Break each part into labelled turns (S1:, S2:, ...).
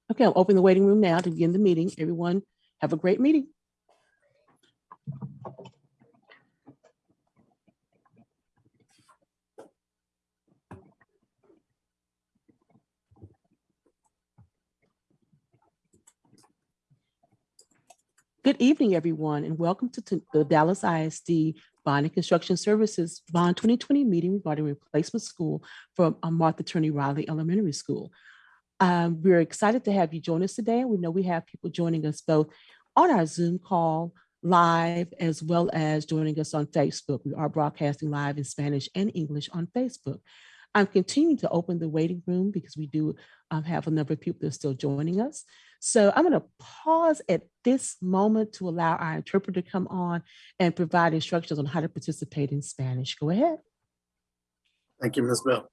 S1: Okay, I'll open the waiting room now to begin the meeting. Everyone have a great meeting. Good evening, everyone, and welcome to the Dallas ISD Bond and Construction Services Bond 2020 meeting regarding replacement school for Martha Turney Riley Elementary School. We're excited to have you join us today. We know we have people joining us both on our Zoom call live as well as joining us on Facebook. We are broadcasting live in Spanish and English on Facebook. I'm continuing to open the waiting room because we do have a number of people that are still joining us. So I'm going to pause at this moment to allow our interpreter to come on and provide instructions on how to participate in Spanish. Go ahead.
S2: Thank you, Ms. Bell.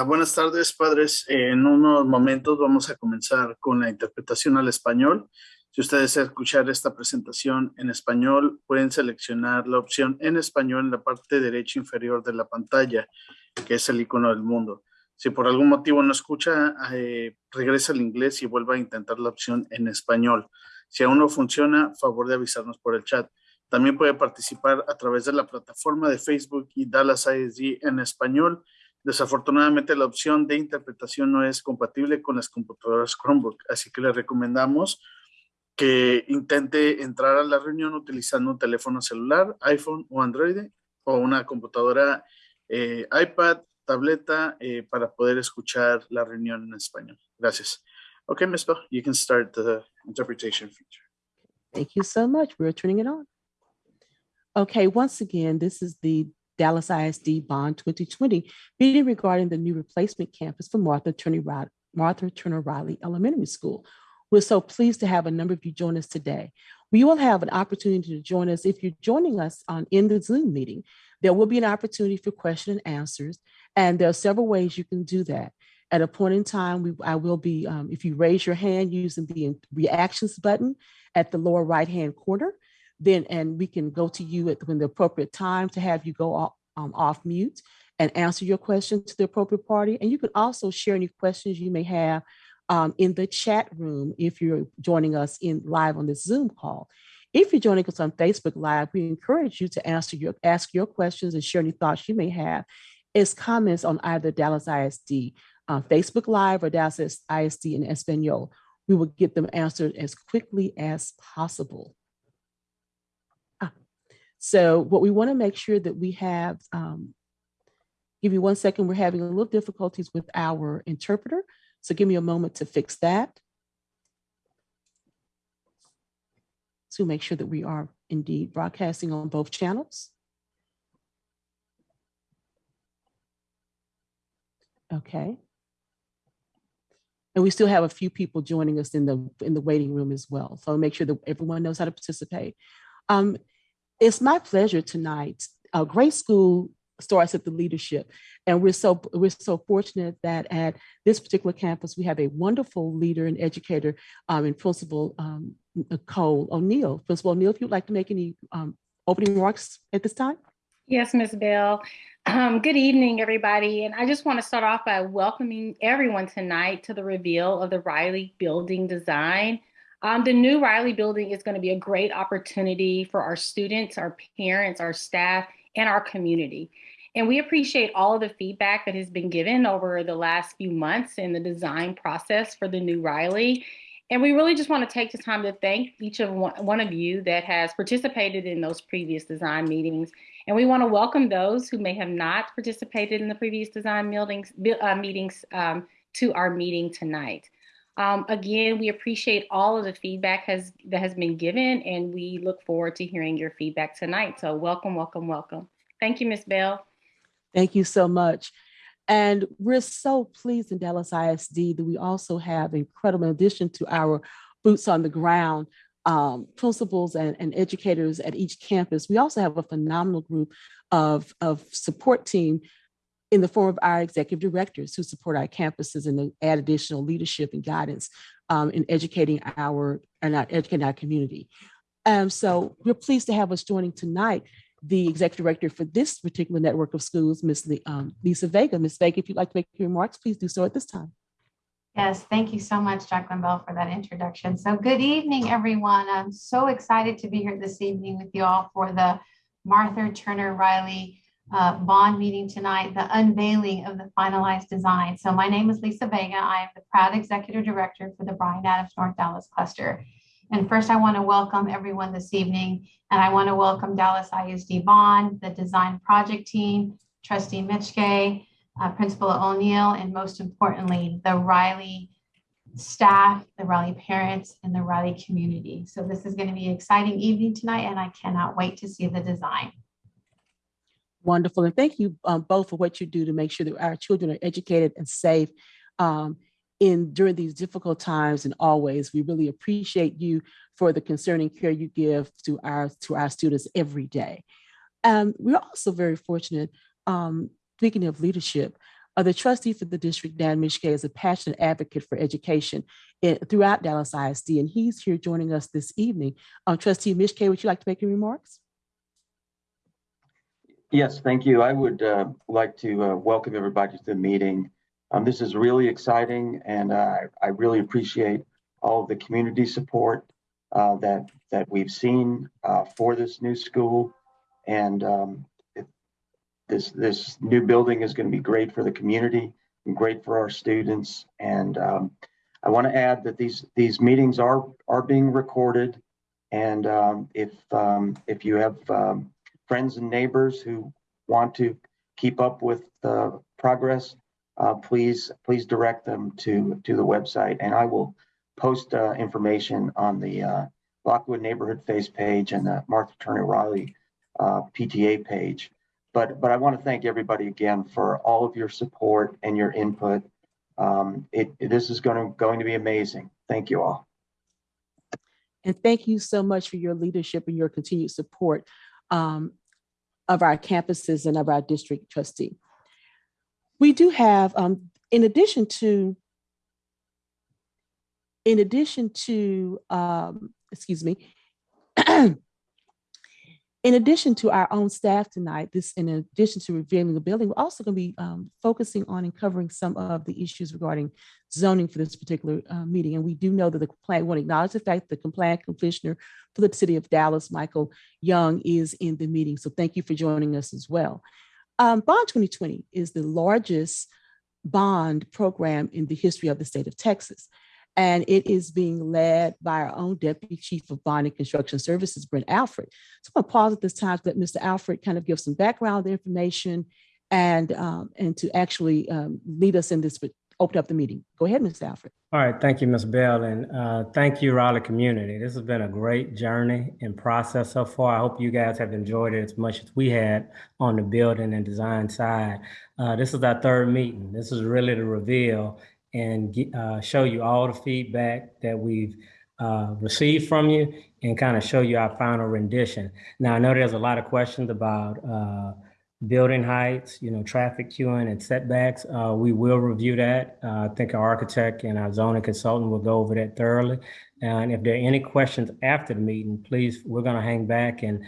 S2: Buenas tardes, padres. En unos momentos vamos a comenzar con la interpretación al español. Si ustedes desean escuchar esta presentación en español, pueden seleccionar la opción en español en la parte derecha inferior de la pantalla, que es el icono del mundo. Si por algún motivo no escucha, regresa al inglés y vuelva a intentar la opción en español. Si aún no funciona, favor de avisarnos por el chat. También puede participar a través de la plataforma de Facebook y Dallas ISD en español. Desafortunadamente, la opción de interpretación no es compatible con las computadoras Chromebook, así que le recomendamos que intente entrar a la reunión utilizando un teléfono celular, iPhone o Android, o una computadora iPad, tableta, para poder escuchar la reunión en español. Gracias. Okay, Ms. Bell, you can start the interpretation feature.
S1: Thank you so much. We're turning it on. Okay, once again, this is the Dallas ISD Bond 2020 meeting regarding the new replacement campus for Martha Turner Riley Elementary School. We're so pleased to have a number of you join us today. We will have an opportunity to join us if you're joining us in the Zoom meeting. There will be an opportunity for question and answers, and there are several ways you can do that. At a point in time, I will be, if you raise your hand using the reactions button at the lower right-hand corner, and we can go to you when the appropriate time to have you go off mute and answer your question to the appropriate party. And you can also share any questions you may have in the chat room if you're joining us live on this Zoom call. If you're joining us on Facebook Live, we encourage you to ask your questions and share any thoughts you may have as comments on either Dallas ISD Facebook Live or Dallas ISD in Espanol. We will get them answered as quickly as possible. So what we want to make sure that we have, give me 1 second, we're having a little difficulties with our interpreter. So give me a moment to fix that. To make sure that we are indeed broadcasting on both channels. Okay. And we still have a few people joining us in the waiting room as well. So make sure that everyone knows how to participate. It's my pleasure tonight. A great school starts at the leadership. And we're so fortunate that at this particular campus, we have a wonderful leader and educator and Principal Nicole O'Neill. Principal O'Neill, if you'd like to make any opening remarks at this time.
S3: Yes, Ms. Bell. Good evening, everybody. And I just want to start off by welcoming everyone tonight to the reveal of the Reilly building design. The new Reilly building is going to be a great opportunity for our students, our parents, our staff, and our community. And we appreciate all of the feedback that has been given over the last few months in the design process for the new Reilly. And we really just want to take the time to thank each of one of you that has participated in those previous design meetings. And we want to welcome those who may have not participated in the previous design meetings to our meeting tonight. Again, we appreciate all of the feedback that has been given, and we look forward to hearing your feedback tonight. So welcome, welcome, welcome. Thank you, Ms. Bell.
S1: Thank you so much. And we're so pleased in Dallas ISD that we also have incredible, in addition to our boots on the ground, principals and educators at each campus. We also have a phenomenal group of support team in the form of our executive directors who support our campuses and add additional leadership and guidance in educating our community. So we're pleased to have us joining tonight the executive director for this particular network of schools, Ms. Lisa Vega. Ms. Vega, if you'd like to make your remarks, please do so at this time.
S4: Yes, thank you so much, Jacqueline Bell, for that introduction. So good evening, everyone. I'm so excited to be here this evening with you all for the Martha Turner Reilly bond meeting tonight, the unveiling of the finalized design. So my name is Lisa Vega. I am the proud executive director for the Bryan Adams North Dallas cluster. And first, I want to welcome everyone this evening, and I want to welcome Dallas ISD Bond, the design project team, Trustee Mitchke, Principal O'Neill, and most importantly, the Reilly staff, the Reilly parents, and the Reilly community. So this is going to be an exciting evening tonight, and I cannot wait to see the design.
S1: Wonderful. And thank you both for what you do to make sure that our children are educated and safe during these difficult times. And always, we really appreciate you for the concerning care you give to our students every day. We're also very fortunate, speaking of leadership, the trustee for the district, Dan Mitchke, is a passionate advocate for education throughout Dallas ISD, and he's here joining us this evening. Trustee Mitchke, would you like to make any remarks?
S5: Yes, thank you. I would like to welcome everybody to the meeting. This is really exciting, and I really appreciate all of the community support that we've seen for this new school. And this new building is going to be great for the community and great for our students. And I want to add that these meetings are being recorded. And if you have friends and neighbors who want to keep up with the progress, please direct them to the website, and I will post information on the Lockwood Neighborhood Face page and the Martha Turner Reilly PTA page. But I want to thank everybody again for all of your support and your input. This is going to be amazing. Thank you all.
S1: And thank you so much for your leadership and your continued support of our campuses and of our district trustee. We do have, in addition to in addition to our own staff tonight, in addition to revealing the building, we're also going to be focusing on and covering some of the issues regarding zoning for this particular meeting. And we do know that we want to acknowledge the fact that the compliant commissioner for the city of Dallas, Michael Young, is in the meeting. So thank you for joining us as well. Bond 2020 is the largest bond program in the history of the state of Texas. And it is being led by our own Deputy Chief of Bond and Construction Services, Brent Alfred. So I'm going to pause at this time to let Mr. Alfred kind of give some background information and to actually lead us in this, but open up the meeting. Go ahead, Mr. Alfred.
S6: All right, thank you, Ms. Bell, and thank you, Raleigh community. This has been a great journey and process so far. I hope you guys have enjoyed it as much as we had on the building and design side. This is our third meeting. This is really the reveal and show you all the feedback that we've received from you and kind of show you our final rendition. Now, I know there's a lot of questions about building heights, traffic queuing and setbacks. We will review that. I think our architect and our zoning consultant will go over that thoroughly. And if there are any questions after the meeting, please, we're going to hang back and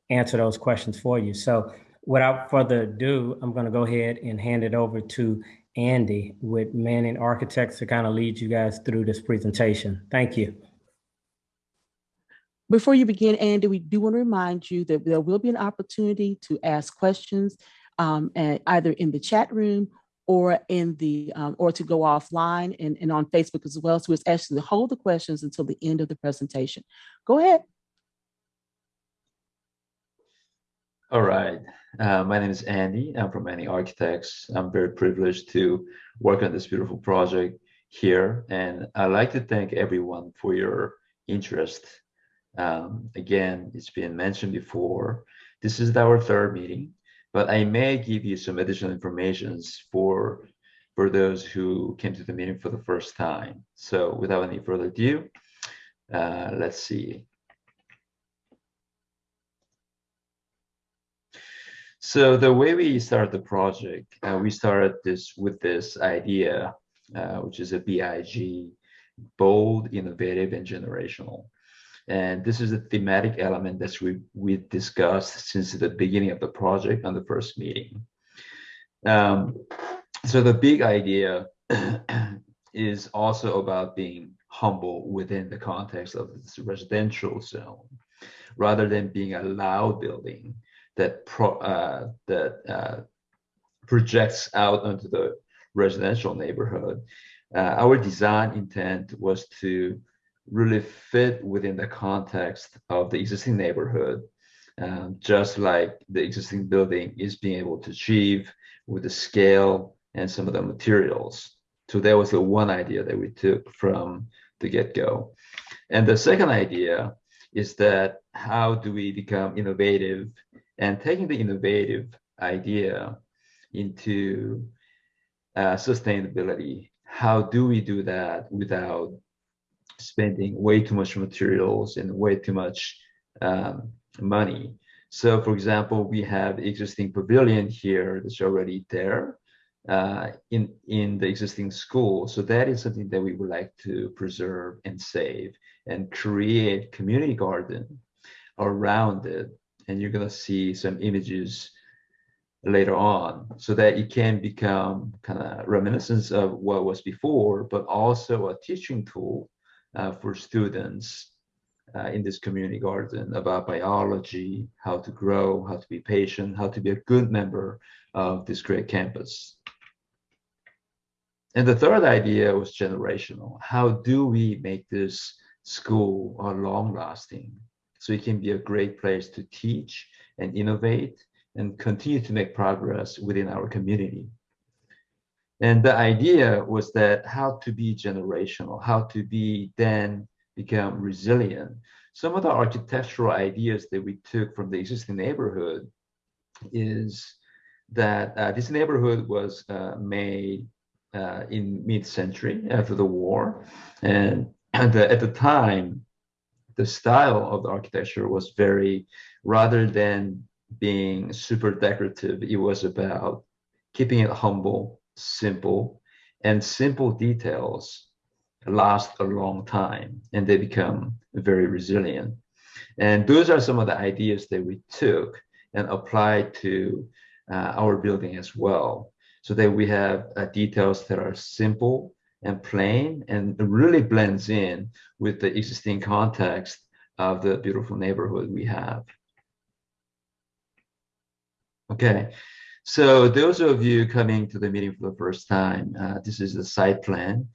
S6: answer those questions for you. So without further ado, I'm going to go ahead and hand it over to Andy with Manning Architects to kind of lead you guys through this presentation. Thank you.
S1: Before you begin, Andy, we do want to remind you that there will be an opportunity to ask questions either in the chat room or in the or to go offline and on Facebook as well. So it's actually to hold the questions until the end of the presentation. Go ahead.
S7: All right. My name is Andy. I'm from Manning Architects. I'm very privileged to work on this beautiful project here. And I'd like to thank everyone for your interest. Again, it's been mentioned before, this is our third meeting, but I may give you some additional information for those who came to the meeting for the first time. So without any further ado, let's see. So the way we started the project, we started with this idea, which is a BIG, bold, innovative, and generational. And this is a thematic element that we discussed since the beginning of the project on the first meeting. So the big idea is also about being humble within the context of this residential zone, rather than being a loud building that projects out onto the residential neighborhood. Our design intent was to really fit within the context of the existing neighborhood, just like the existing building is being able to achieve with the scale and some of the materials. So that was the one idea that we took from the get-go. And the second idea is that how do we become innovative, and taking the innovative idea into sustainability. How do we do that without spending way too much materials and way too much money? So for example, we have existing pavilion here that's already there in the existing school. So that is something that we would like to preserve and save and create community garden around it. And you're gonna see some images later on, so that it can become kind of reminiscence of what was before, but also a teaching tool for students in this community garden about biology, how to grow, how to be patient, how to be a good member of this great campus. And the third idea was generational. How do we make this school long-lasting, so it can be a great place to teach and innovate and continue to make progress within our community? And the idea was that how to be generational, how to be then become resilient. Some of the architectural ideas that we took from the existing neighborhood is that this neighborhood was made in mid-century after the war. And at the time, the style of the architecture was very, rather than being super decorative, it was about keeping it humble, simple, and simple details last a long time and they become very resilient. And those are some of the ideas that we took and applied to our building as well, so that we have details that are simple and plain and really blends in with the existing context of the beautiful neighborhood we have. Okay, so those of you coming to the meeting for the first time, this is the site plan.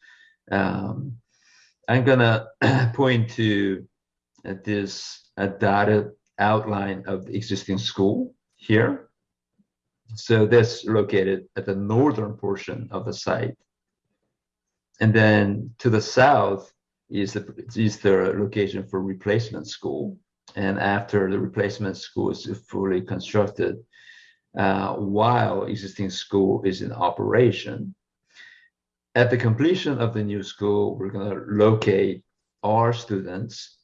S7: I'm gonna point to this dotted outline of the existing school here. So that's located at the northern portion of the site. And then to the south is the location for replacement school. And after the replacement school is fully constructed, while existing school is in operation, at the completion of the new school, we're going to locate our students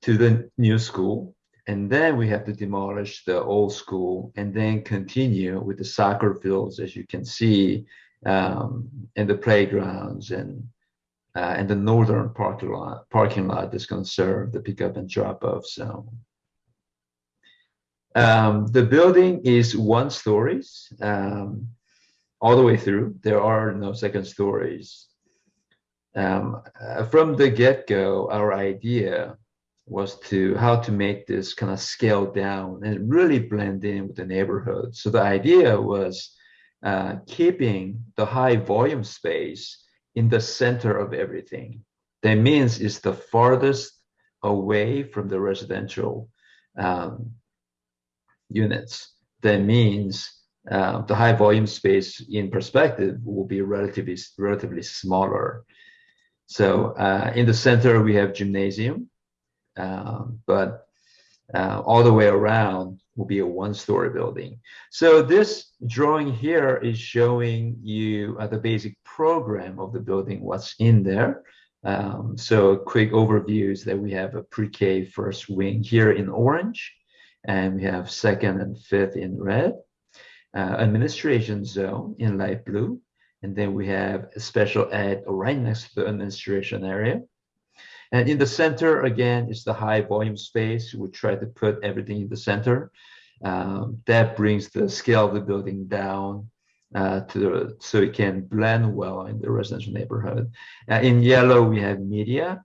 S7: to the new school. And then we have to demolish the old school and then continue with the soccer fields, as you can see, and the playgrounds and the northern parking lot that's going to serve the pickup and drop off zone. The building is 1 story all the way through. There are no second stories. From the get-go, our idea was how to make this kind of scale down and really blend in with the neighborhood. So the idea was keeping the high volume space in the center of everything. That means it's the farthest away from the residential units. That means the high volume space in perspective will be relatively smaller. So in the center we have gymnasium, but all the way around will be a 1-story building. So this drawing here is showing you the basic program of the building, what's in there. So a quick overview is that we have a pre-K first wing here in orange, and we have 2nd and 5th in red, administration zone in light blue, and then we have a special ed right next to the administration area. And in the center, again, is the high volume space. We try to put everything in the center. That brings the scale of the building down so it can blend well in the residential neighborhood. In yellow, we have media.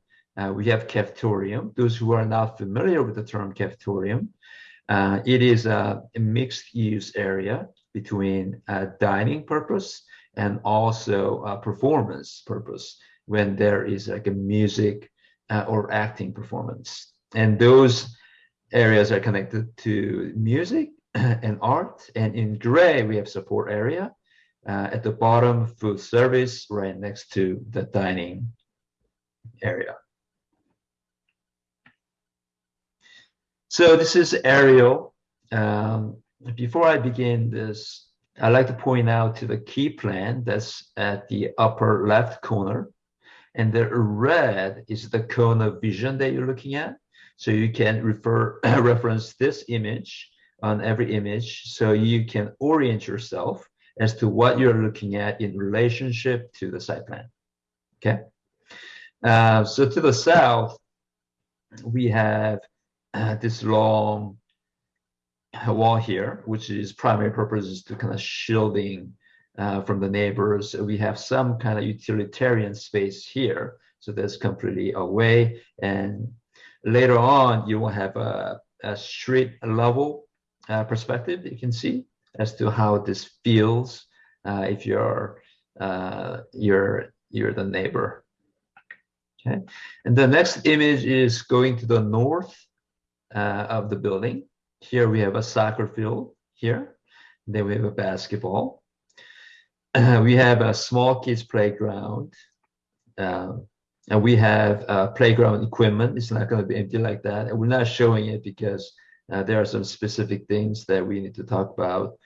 S7: We have cafetorium. Those who are not familiar with the term cafetorium, it is a mixed-use area between dining purpose and also performance purpose when there is like a music or acting performance. And those areas are connected to music and art. And in gray, we have support area. At the bottom, food service right next to the dining area. So this is aerial. Before I begin this, I'd like to point out to the key plan that's at the upper left corner. And the red is the cone of vision that you're looking at. So you can reference this image on every image so you can orient yourself as to what you're looking at in relationship to the site plan. Okay. So to the south, we have this long wall here, which is primary purpose is to kind of shielding from the neighbors. We have some kind of utilitarian space here, so that's completely away. And later on, you will have a street level perspective. You can see as to how this feels if you're the neighbor. Okay, and the next image is going to the north of the building. Here we have a soccer field here. Then we have a basketball. We have a small kids playground. And we have playground equipment. It's not going to be empty like that. And we're not showing it because there are some specific things that we need to talk about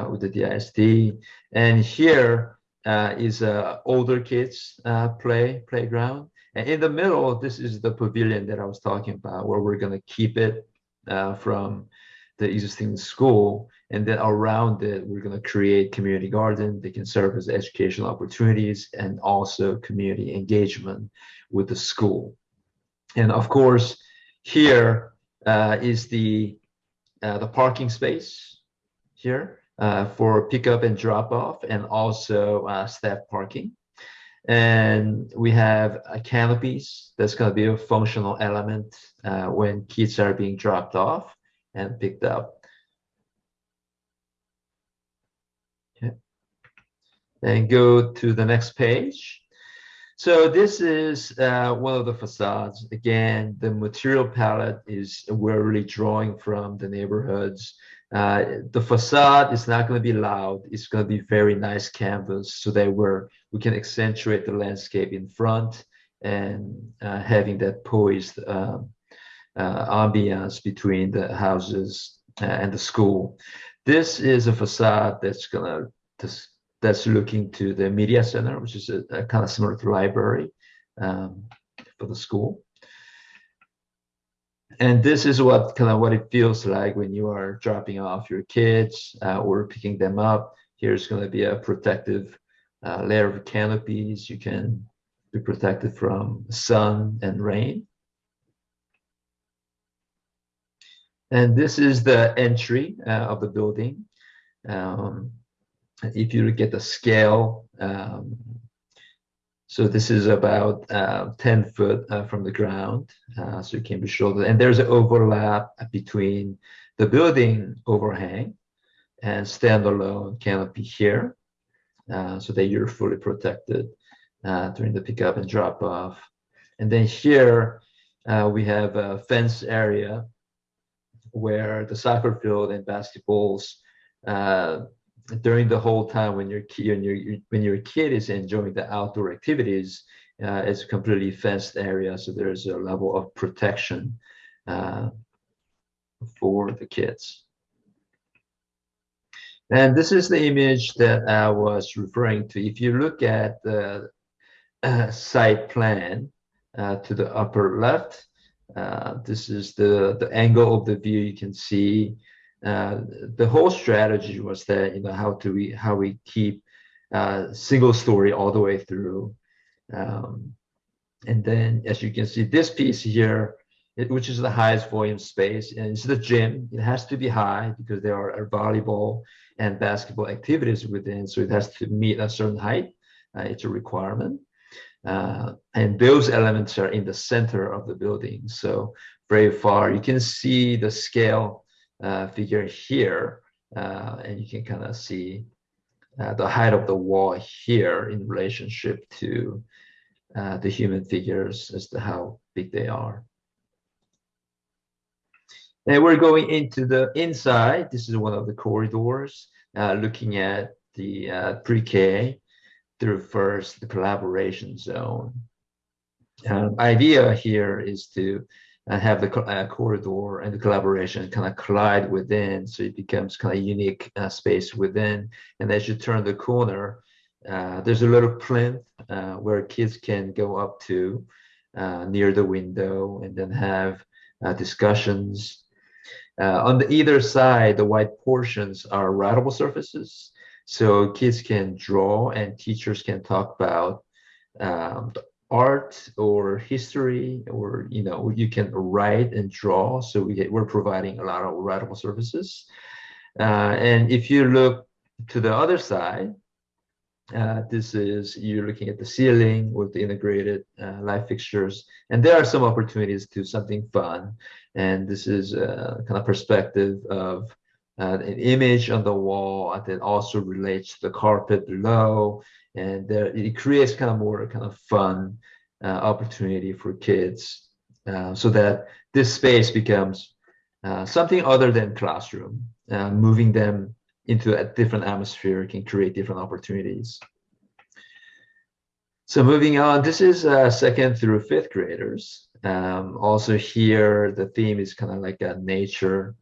S7: with the DISD. And here is older kids playground. And in the middle, this is the pavilion that I was talking about, where we're going to keep it from the existing school. And then around it, we're going to create community garden. They can serve as educational opportunities and also community engagement with the school. And of course, here is the parking space here for pickup and drop off, and also staff parking. And we have canopies. That's going to be a functional element when kids are being dropped off and picked up. Okay. Then go to the next page. So this is one of the facades. Again, the material palette is we're really drawing from the neighborhoods. The facade is not going to be loud. It's going to be very nice canvas so that we can accentuate the landscape in front and having that poised ambiance between the houses and the school. This is a facade that's looking to the media center, which is a kind of similar to library for the school. And this is what it feels like when you are dropping off your kids or picking them up. Here's going to be a protective layer of canopies. You can be protected from sun and rain. And this is the entry of the building. If you look at the scale, so this is about 10 foot from the ground, so it can be shouldered. And there's an overlap between the building overhang and standalone canopy here, so that you're fully protected during the pickup and drop off. And then here we have a fence area where the soccer field and basketballs during the whole time when your kid is enjoying the outdoor activities, it's a completely fenced area, so there's a level of protection for the kids. And this is the image that I was referring to. If you look at the site plan to the upper left, this is the angle of the view. You can see the whole strategy was that, how we keep single story all the way through. And then, as you can see, this piece here, which is the highest volume space, and it's the gym. It has to be high because there are volleyball and basketball activities within. So it has to meet a certain height. It's a requirement. And those elements are in the center of the building. So very far, you can see the scale figure here, and you can kind of see the height of the wall here in relationship to the human figures as to how big they are. And we're going into the inside. This is one of the corridors, looking at the pre-K through first the collaboration zone. Idea here is to have the corridor and the collaboration kind of collide within, so it becomes kind of unique space within. And as you turn the corner, there's a little plinth where kids can go up to near the window and then have discussions. On the either side, the white portions are writable surfaces. So kids can draw and teachers can talk about art or history, or you can write and draw. So we're providing a lot of writable surfaces. And if you look to the other side, you're looking at the ceiling with the integrated light fixtures, and there are some opportunities to something fun. And this is a kind of perspective of an image on the wall that also relates to the carpet below, and it creates kind of more kind of fun opportunity for kids, so that this space becomes something other than classroom. Moving them into a different atmosphere can create different opportunities. So moving on, this is 2nd through 5th graders. Also here, the theme is kind of like nature,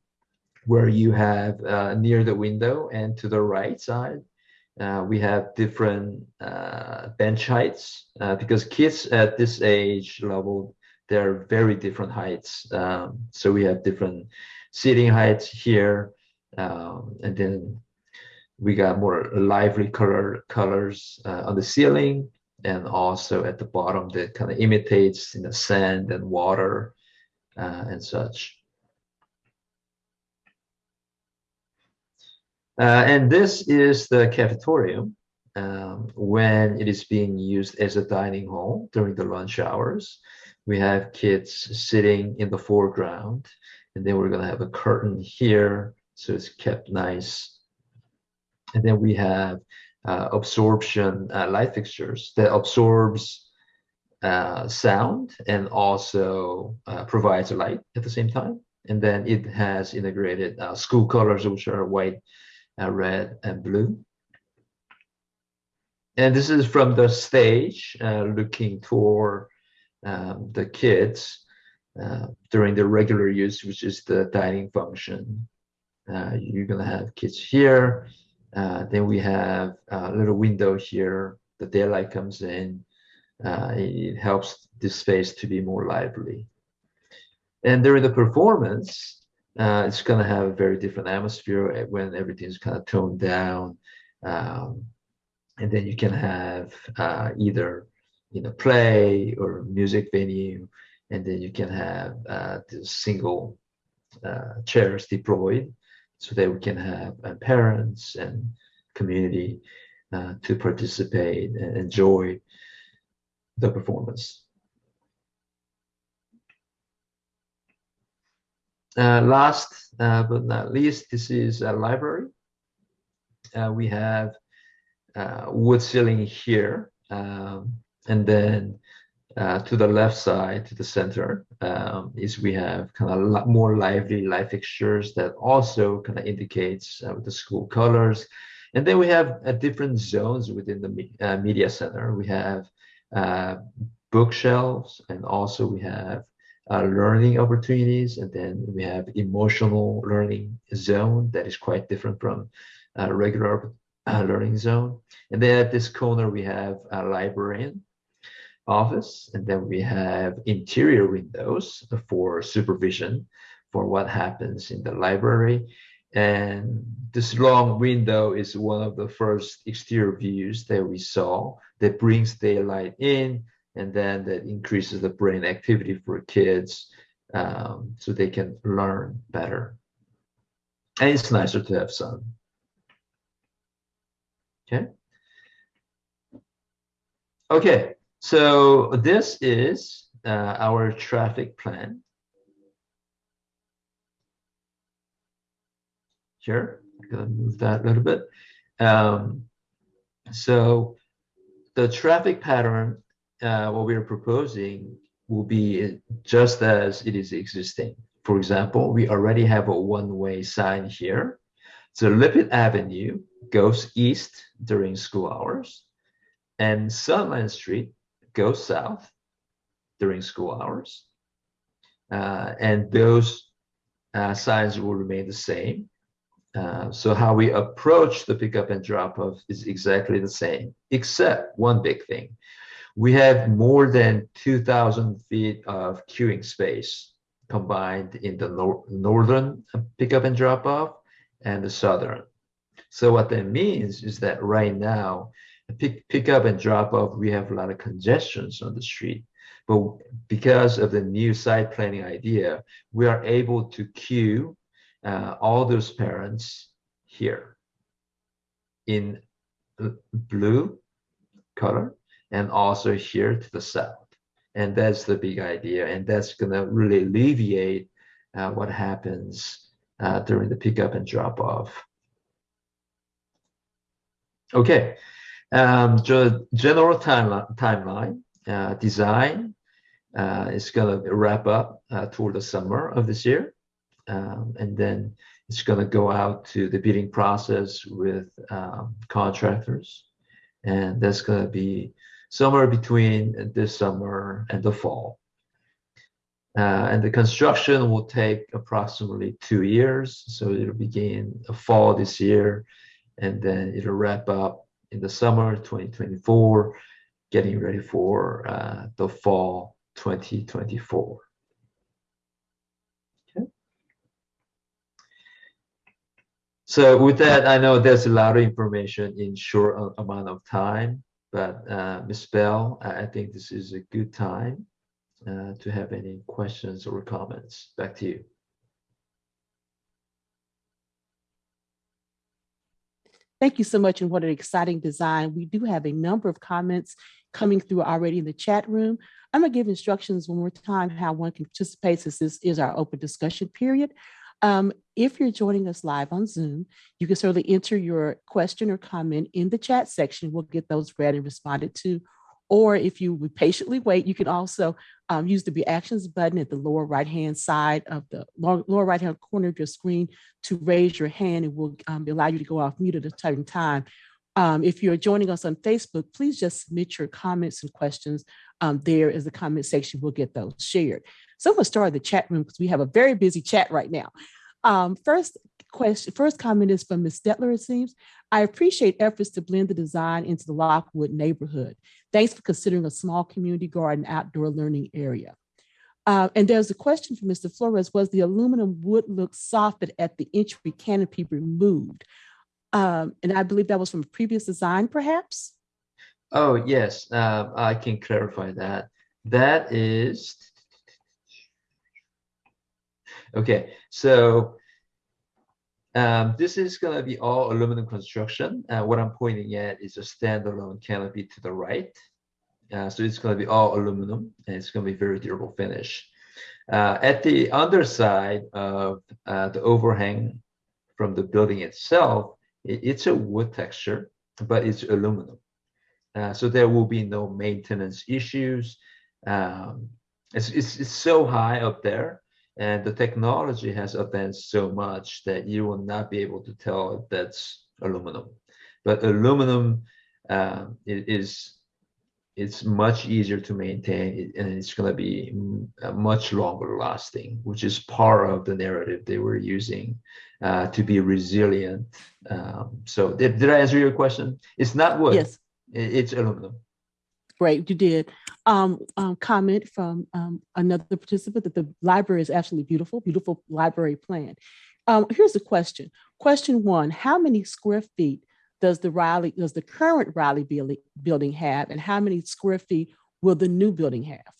S7: where you have near the window and to the right side, we have different bench heights, because kids at this age level, they're very different heights. So we have different seating heights here. And then we got more lively colors on the ceiling, and also at the bottom that kind of imitates sand and water and such. And this is the cafetorium when it is being used as a dining hall during the lunch hours. We have kids sitting in the foreground, and then we're going to have a curtain here, so it's kept nice. And then we have absorption light fixtures that absorbs sound and also provides light at the same time. And then it has integrated school colors, which are white, red, and blue. And this is from the stage, looking toward the kids during the regular use, which is the dining function. You're going to have kids here. Then we have a little window here. The daylight comes in. It helps this space to be more lively. And during the performance, it's going to have a very different atmosphere when everything's kind of toned down. And then you can have either play or music venue, and then you can have the single chairs deployed, so that we can have parents and community to participate and enjoy the performance. Last but not least, this is a library. We have wood ceiling here, and then to the left side, to the center, is we have kind of a lot more lively light fixtures that also kind of indicates the school colors. And then we have different zones within the media center. We have bookshelves, and also we have learning opportunities, and then we have emotional learning zone that is quite different from regular learning zone. And then at this corner we have a librarian office, and then we have interior windows for supervision for what happens in the library. And this long window is one of the first exterior views that we saw that brings daylight in, and then that increases the brain activity for kids, so they can learn better. And it's nicer to have sun. Okay. Okay, so this is our traffic plan. Here, I'm gonna move that a little bit. So the traffic pattern, what we're proposing will be just as it is existing. For example, we already have a one-way sign here. So Lippitt Avenue goes east during school hours, and Sunland Street goes south during school hours. And those signs will remain the same. So how we approach the pickup and drop off is exactly the same, except one big thing. We have more than 2,000 feet of queuing space combined in the northern pickup and drop off and the southern. So what that means is that right now, pick up and drop off, we have a lot of congestions on the street. But because of the new site planning idea, we are able to queue all those parents here in blue color and also here to the south. And that's the big idea. And that's going to really alleviate what happens during the pickup and drop off. Okay, general timeline, design is going to wrap up toward the summer of this year. And then it's going to go out to the bidding process with contractors. And that's going to be somewhere between this summer and the fall. And the construction will take approximately 2 years. So it'll begin the fall this year, and then it'll wrap up in the summer 2024, getting ready for the fall 2024. Okay. So with that, I know there's a lot of information in short amount of time, but Ms. Bell, I think this is a good time to have any questions or comments. Back to you.
S1: Thank you so much, and what an exciting design. We do have a number of comments coming through already in the chat room. I'm going to give instructions one more time how one can participate, since this is our open discussion period. If you're joining us live on Zoom, you can certainly enter your question or comment in the chat section. We'll get those read and responded to. Or if you would patiently wait, you can also use the reactions button at the lower right-hand side of the lower right-hand corner of your screen to raise your hand, and we'll allow you to go off mute at a certain time. If you're joining us on Facebook, please just submit your comments and questions. There is the comment section. We'll get those shared. So I'm going to start the chat room because we have a very busy chat right now. First comment is from Ms. Stetler, it seems. I appreciate efforts to blend the design into the Lockwood neighborhood. Thanks for considering a small community garden outdoor learning area. And there's a question from Mr. Flores. Was the aluminum wood look softened at the entry canopy removed? And I believe that was from a previous design, perhaps?
S7: Oh, yes, I can clarify that. That is, okay, so this is going to be all aluminum construction. What I'm pointing at is a standalone canopy to the right. So it's going to be all aluminum, and it's going to be very durable finish. At the underside of the overhang from the building itself, it's a wood texture, but it's aluminum. So there will be no maintenance issues. It's so high up there, and the technology has advanced so much that you will not be able to tell if that's aluminum. But aluminum it's much easier to maintain, and it's going to be much longer lasting, which is part of the narrative they were using to be resilient. So did I answer your question? It's not wood.
S1: Yes.
S7: It's aluminum.
S1: Great, you did. Comment from another participant that the library is absolutely beautiful, beautiful library plan. Here's a question. Question one, how many square feet does the current Reilly building have, and how many square feet will the new building have?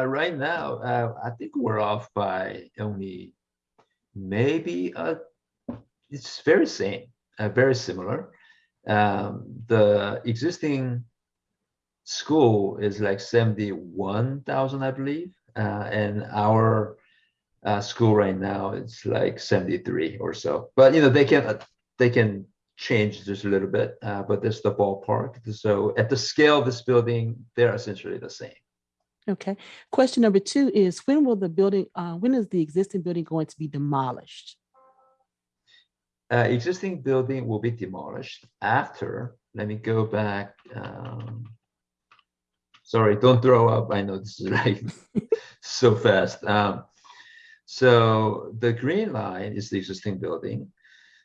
S7: Right now, I think we're off by only maybe, it's very similar. The existing school is like 71,000, I believe, and our school right now it's like 73 or so. But they can change just a little bit, but that's the ballpark. So at the scale of this building, they're essentially the same.
S1: Okay. Question number 2 is when is the existing building going to be demolished?
S7: Existing building will be demolished after, let me go back. Sorry, don't throw up. I know this is like so fast. So the green line is the existing building.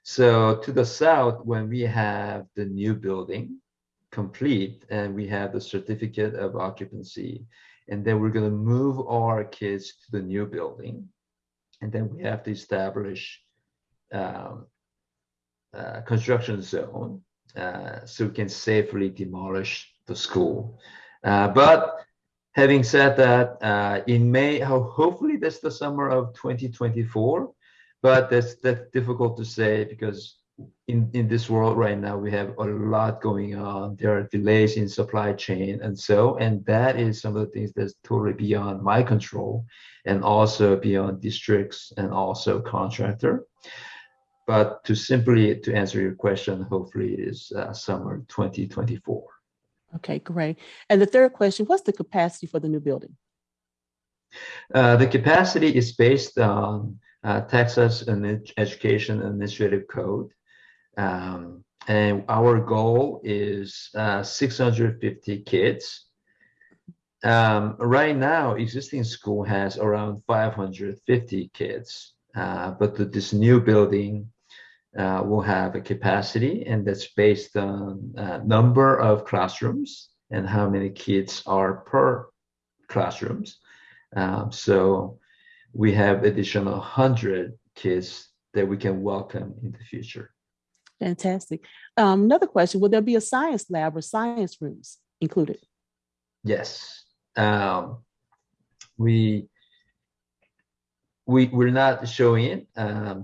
S7: So to the south, when we have the new building complete and we have the certificate of occupancy, and then we're going to move our kids to the new building, and then we have to establish construction zone so we can safely demolish the school. But having said that, in May, hopefully that's the summer of 2024, but that's difficult to say because in this world right now, we have a lot going on. There are delays in supply chain and that is some of the things that's totally beyond my control and also beyond districts and also contractor. But to answer your question, hopefully it is summer 2024.
S1: Okay, great. And the third question, what's the capacity for the new building?
S7: The capacity is based on Texas Education Administrative Code. And our goal is 650 kids. Right now, existing school has around 550 kids, but this new building will have a capacity, and that's based on number of classrooms and how many kids are per classrooms. So we have additional 100 kids that we can welcome in the future.
S1: Fantastic. Another question, will there be a science lab or science rooms included?
S7: Yes. We're not showing it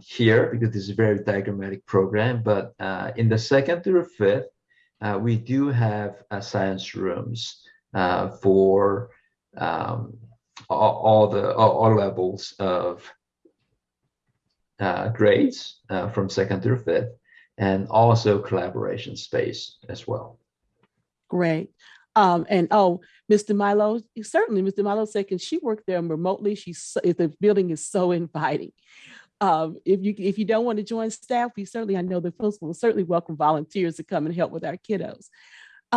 S7: here because this is a very diagrammatic program, but in the 2nd through 5th, we do have science rooms for all levels of grades from 2nd through 5th, and also collaboration space as well. Great.
S1: Mr. Milo, certainly Mr. Milo said, can she work there remotely? The building is so inviting. If you don't want to join staff, I know the principal will certainly welcome volunteers to come and help with our kiddos.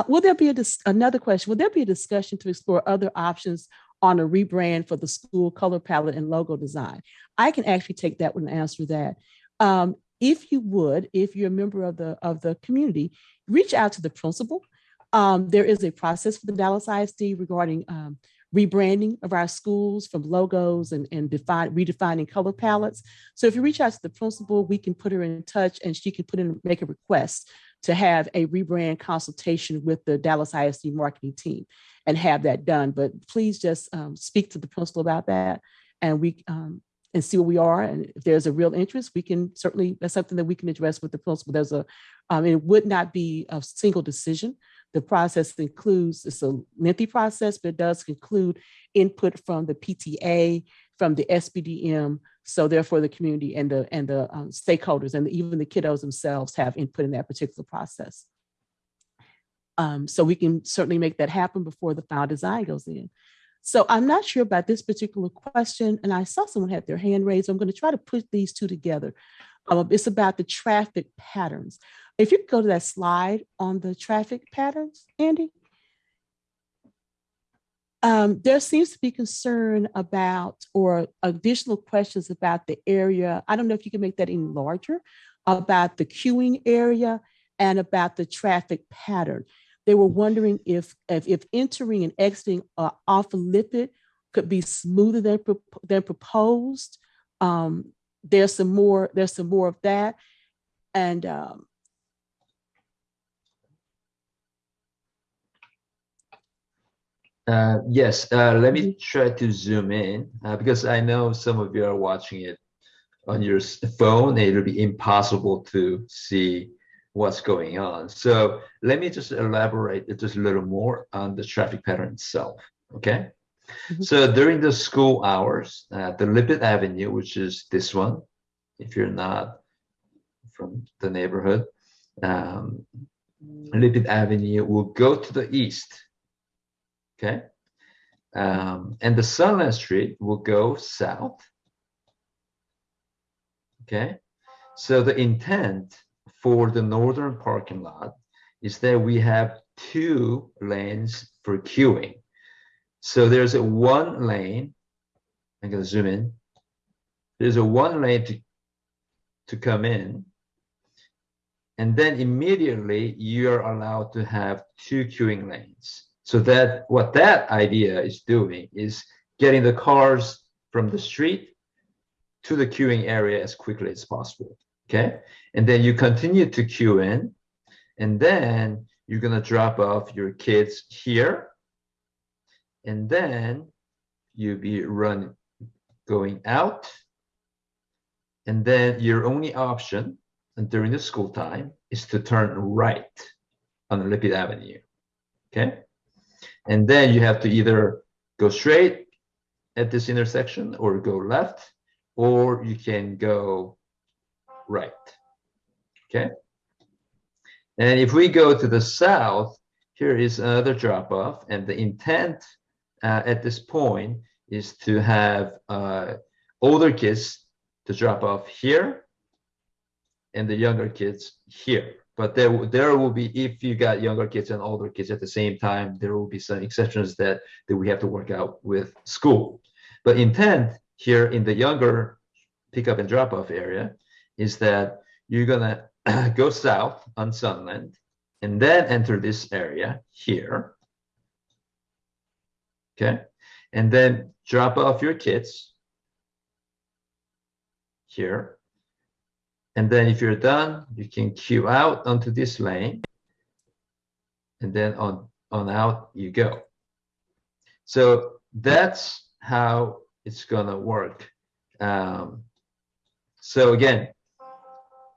S1: Will there be another question? Will there be a discussion to explore other options on a rebrand for the school color palette and logo design? I can actually take that one and answer that. If you're a member of the community, reach out to the principal. There is a process for the Dallas ISD regarding rebranding of our schools from logos and redefining color palettes. So if you reach out to the principal, we can put her in touch and she can make a request to have a rebrand consultation with the Dallas ISD marketing team and have that done. But please just speak to the principal about that and and see where we are. And if there's a real interest, that's something that we can address with the principal. It would not be a single decision. The process it's a lengthy process, but it does include input from the PTA, from the SBDM. So therefore the community and the stakeholders and even the kiddos themselves have input in that particular process. So we can certainly make that happen before the final design goes in. So I'm not sure about this particular question, and I saw someone had their hand raised. I'm going to try to put these two together. It's about the traffic patterns. If you could go to that slide on the traffic patterns, Andy. There seems to be concern about or additional questions about the area. I don't know if you can make that any larger, about the queuing area and about the traffic pattern. They were wondering if entering and exiting off of Lippitt could be smoother than proposed. There's some more of that. And
S7: yes, let me try to zoom in because I know some of you are watching it on your phone. It'll be impossible to see what's going on. So let me just elaborate just a little more on the traffic pattern itself, okay?
S1: Mhm.
S7: So during the school hours, the Lippitt Avenue, which is this one, if you're not from the neighborhood, Lippitt Avenue will go to the east, okay? And the Sunland Street will go south, okay? So the intent for the northern parking lot is that we have 2 lanes for queuing. So there's a 1 lane, I'm gonna zoom in. There's a 1 lane to come in, and then immediately you're allowed to have 2 queuing lanes. So that what that idea is doing is getting the cars from the street to the queuing area as quickly as possible, okay? And then you continue to queue in, and then you're gonna drop off your kids here, and then you'll be going out, and then your only option during the school time is to turn right on Lippitt Avenue, okay? And then you have to either go straight at this intersection or go left, or you can go right, okay? And if we go to the south, here is another drop-off, and the intent at this point is to have older kids to drop off here and the younger kids here. But there will be, if you got younger kids and older kids at the same time, there will be some exceptions that we have to work out with school. But intent here in the younger pickup and drop-off area is that you're gonna go south on Sunland and then enter this area here, okay? And then drop off your kids here. And then if you're done, you can queue out onto this lane, and then on out you go. So that's how it's gonna work. So again,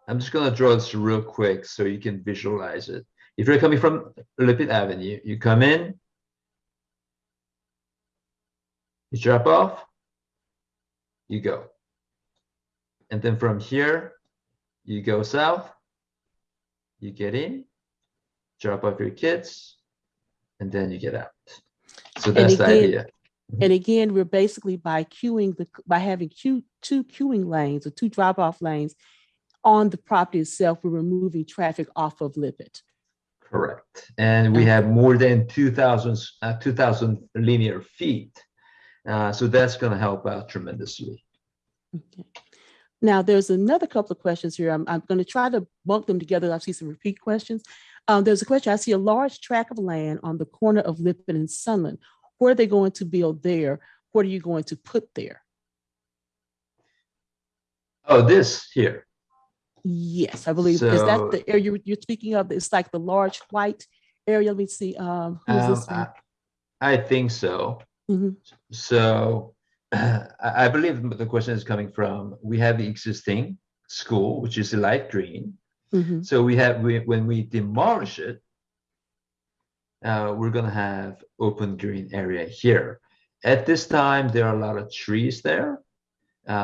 S7: I'm just gonna draw this real quick so you can visualize it. If you're coming from Lippitt Avenue, you come in, you drop off, you go. And then from here, you go south, you get in, drop off your kids, and then you get out. So that's the idea.
S1: And again, we're basically by having 2 queuing lanes or 2 drop-off lanes on the property itself, we're removing traffic off of Lippitt.
S7: Correct. And we have more than 2,000 linear feet. So that's going to help out tremendously.
S1: Okay. Now, there's another couple of questions here. I'm going to try to bunk them together. I see some repeat questions. There's a question. I see a large tract of land on the corner of Lippitt and Sunland. Where are they going to build there? What are you going to put there?
S7: Oh, this here.
S1: Yes, I believe. Is that the area you're speaking of? It's like the large white area. Let me see. Who's this one?
S7: I think so.
S1: Mm-hmm.
S7: So I believe the question is coming from, we have the existing school, which is light green.
S1: Mm-hmm.
S7: So when we demolish it, we're going to have open green area here. At this time, there are a lot of trees there.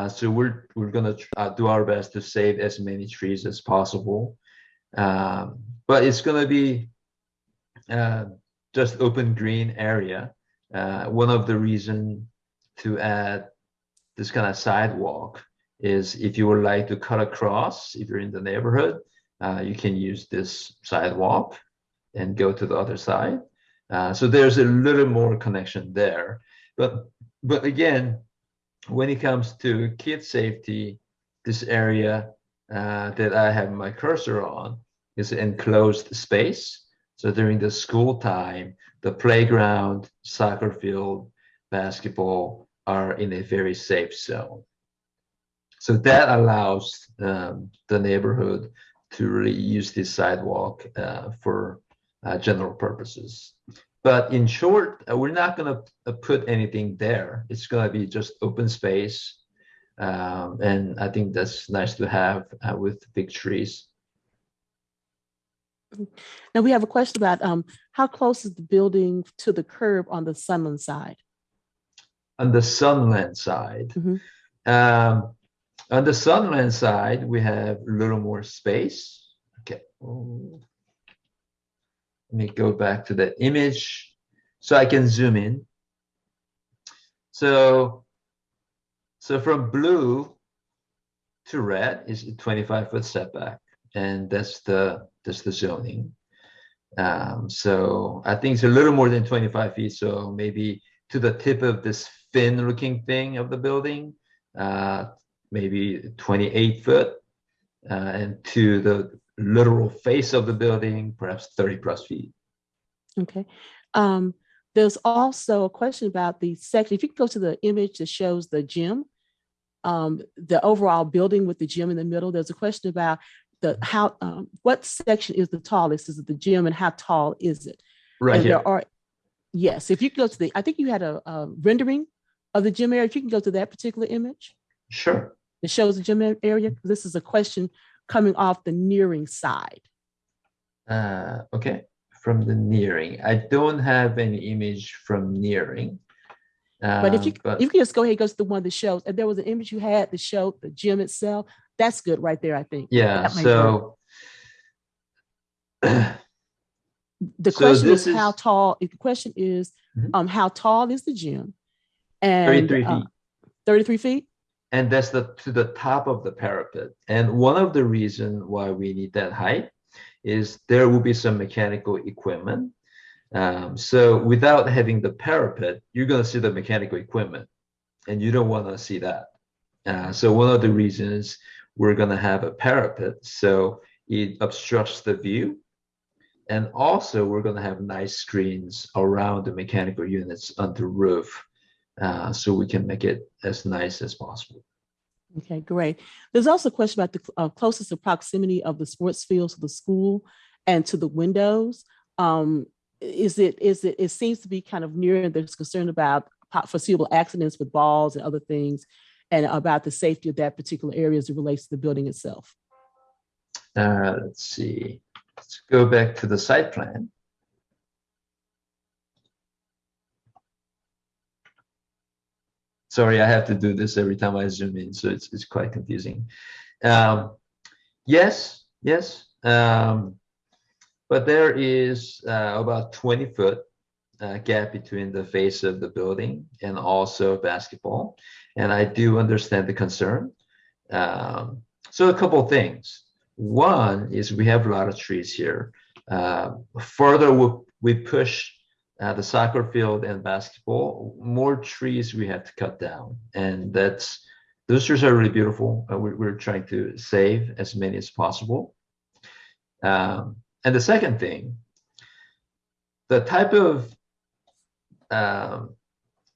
S7: So we're going to do our best to save as many trees as possible. But it's going to be just open green area. One of the reasons to add this kind of sidewalk is if you would like to cut across, if you're in the neighborhood, you can use this sidewalk and go to the other side. So there's a little more connection there. But again, when it comes to kid safety, this area that I have my cursor on is an enclosed space. So during the school time, the playground, soccer field, basketball are in a very safe zone. So that allows the neighborhood to really use this sidewalk for general purposes. But in short, we're not going to put anything there. It's going to be just open space. And I think that's nice to have with big trees.
S1: Now we have a question about how close is the building to the curb on the Sunland side?
S7: On the Sunland side, on the Sunland side, we have a little more space. Okay. Let me go back to the image so I can zoom in. So from blue to red is a 25-foot setback, and that's the zoning. So I think it's a little more than 25 feet. So maybe to the tip of this fin-looking thing of the building, maybe 28 foot, and to the literal face of the building, perhaps 30 plus feet.
S1: Okay. There's also a question about the section. If you can go to the image that shows the gym, the overall building with the gym in the middle, there's a question about what section is the tallest? Is it the gym, and how tall is it?
S7: Right
S1: and
S7: here.
S1: There are, yes, if you can go to I think you had a rendering of the gym area. If you can go to that particular image.
S7: Sure.
S1: It shows the gym area. This is a question coming off the nearing side.
S7: Okay, from the nearing. I don't have any image from nearing.
S1: But if you can just go ahead and go to the one that shows, and there was an image you had that showed the gym itself. That's good right there, I think.
S7: Yeah, so
S1: the question is how tall. The question is how tall is the gym? And
S7: 33 feet.
S1: 33 feet?
S7: And that's to the top of the parapet. And one of the reasons why we need that height is there will be some mechanical equipment. So without having the parapet, you're going to see the mechanical equipment, and you don't want to see that. So one of the reasons we're going to have a parapet, so it obstructs the view. And also we're going to have nice screens around the mechanical units on the roof, so we can make it as nice as possible.
S1: Okay, great. There's also a question about the closest proximity of the sports fields to the school and to the windows. It seems to be kind of near, and there's concern about foreseeable accidents with balls and other things, and about the safety of that particular area as it relates to the building itself.
S7: Let's see. Let's go back to the site plan. Sorry, I have to do this every time I zoom in, so it's quite confusing. Yes. But there is about 20-foot gap between the face of the building and also basketball. And I do understand the concern. So a couple of things. One is we have a lot of trees here. Further, we push the soccer field and basketball, more trees we have to cut down. And those trees are really beautiful. We're trying to save as many as possible. And the second thing, the type of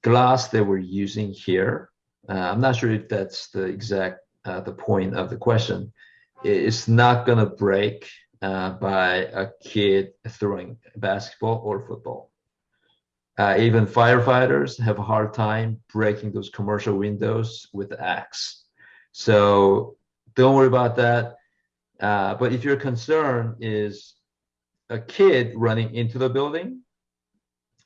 S7: glass that we're using here, I'm not sure if that's the exact the point of the question. It's not going to break by a kid throwing basketball or football. Even firefighters have a hard time breaking those commercial windows with the axe. So don't worry about that. But if your concern is a kid running into the building,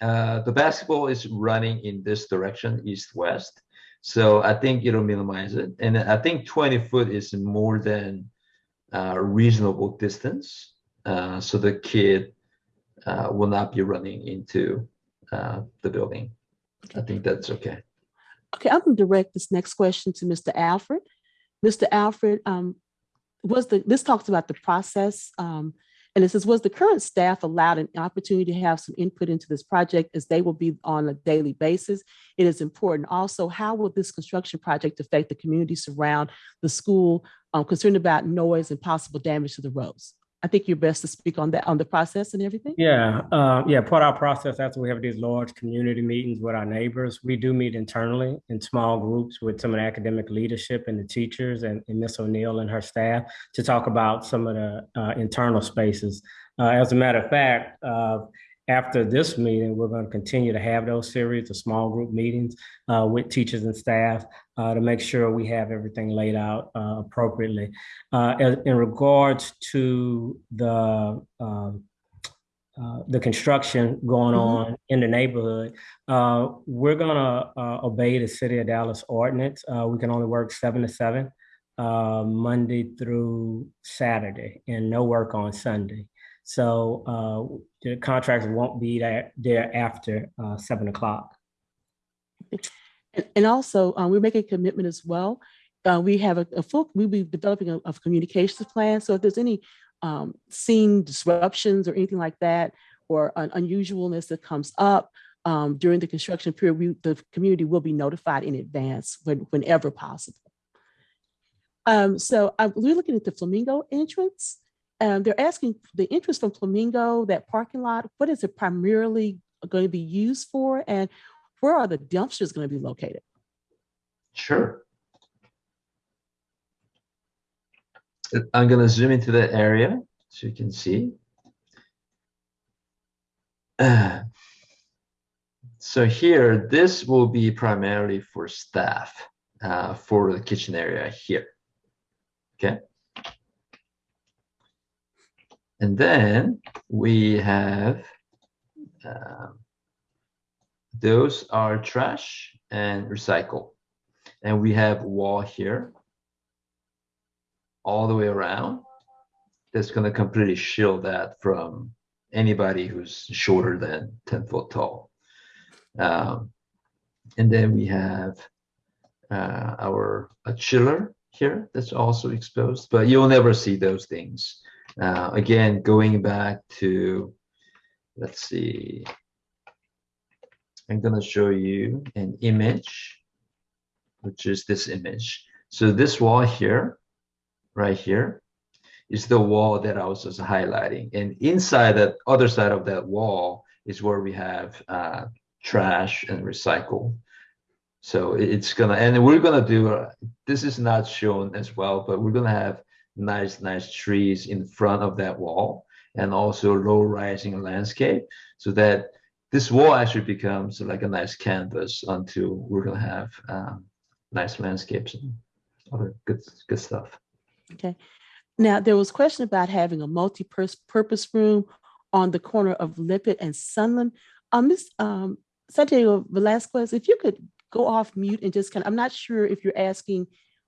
S7: the basketball is running in this direction, east-west. So I think it'll minimize it. And I think 20 foot is more than a reasonable distance. So the kid will not be running into the building. I think that's okay.
S1: Okay, I'm going to direct this next question to Mr. Alfred. Mr. Alfred, this talks about the process, and it says, was the current staff allowed an opportunity to have some input into this project, as they will be on a daily basis? It is important. Also, how will this construction project affect the community surround the school, concerned about noise and possible damage to the roads? I think you're best to speak on that, on the process and everything.
S6: Yeah, part of our process, after we have these large community meetings with our neighbors, we do meet internally in small groups with some of the academic leadership and the teachers and Miss O'Neill and her staff to talk about some of the internal spaces. As a matter of fact, after this meeting, we're going to continue to have those series of small group meetings with teachers and staff to make sure we have everything laid out appropriately. In regards to the construction going on in the neighborhood, we're gonna obey the City of Dallas ordinance. We can only work 7 to 7, Monday through Saturday, and no work on Sunday. So the contractors won't be there after 7 o'clock.
S1: And also, we're making a commitment as well. We have we'll be developing a communications plan. So if there's any scene disruptions or anything like that, or an unusualness that comes up during the construction period, the community will be notified in advance whenever possible. So we're looking at the Flamingo entrance. They're asking the entrance from Flamingo, that parking lot, what is it primarily going to be used for? And where are the dumpsters going to be located?
S7: Sure. I'm going to zoom into that area so you can see. So here, this will be primarily for staff, for the kitchen area here. Okay. And then we have, those are trash and recycle. And we have a wall here all the way around that's going to completely shield that from anybody who's shorter than 10 foot tall. And then we have a chiller here that's also exposed, but you'll never see those things. Again, going back to, let's see, I'm going to show you an image, which is this image. So this wall here, right here, is the wall that I was just highlighting. And inside that other side of that wall is where we have trash and recycle. So it's gonna, and we're gonna do, this is not shown as well, but we're gonna have nice trees in front of that wall, and also low rising landscape, so that this wall actually becomes like a nice canvas until we're gonna have nice landscapes and other good stuff.
S1: Okay. Now, there was a question about having a multi-purpose room on the corner of Lippert and Sunland. Ms. Santiago Velasquez, if you could go off mute and just I'm not sure if you're asking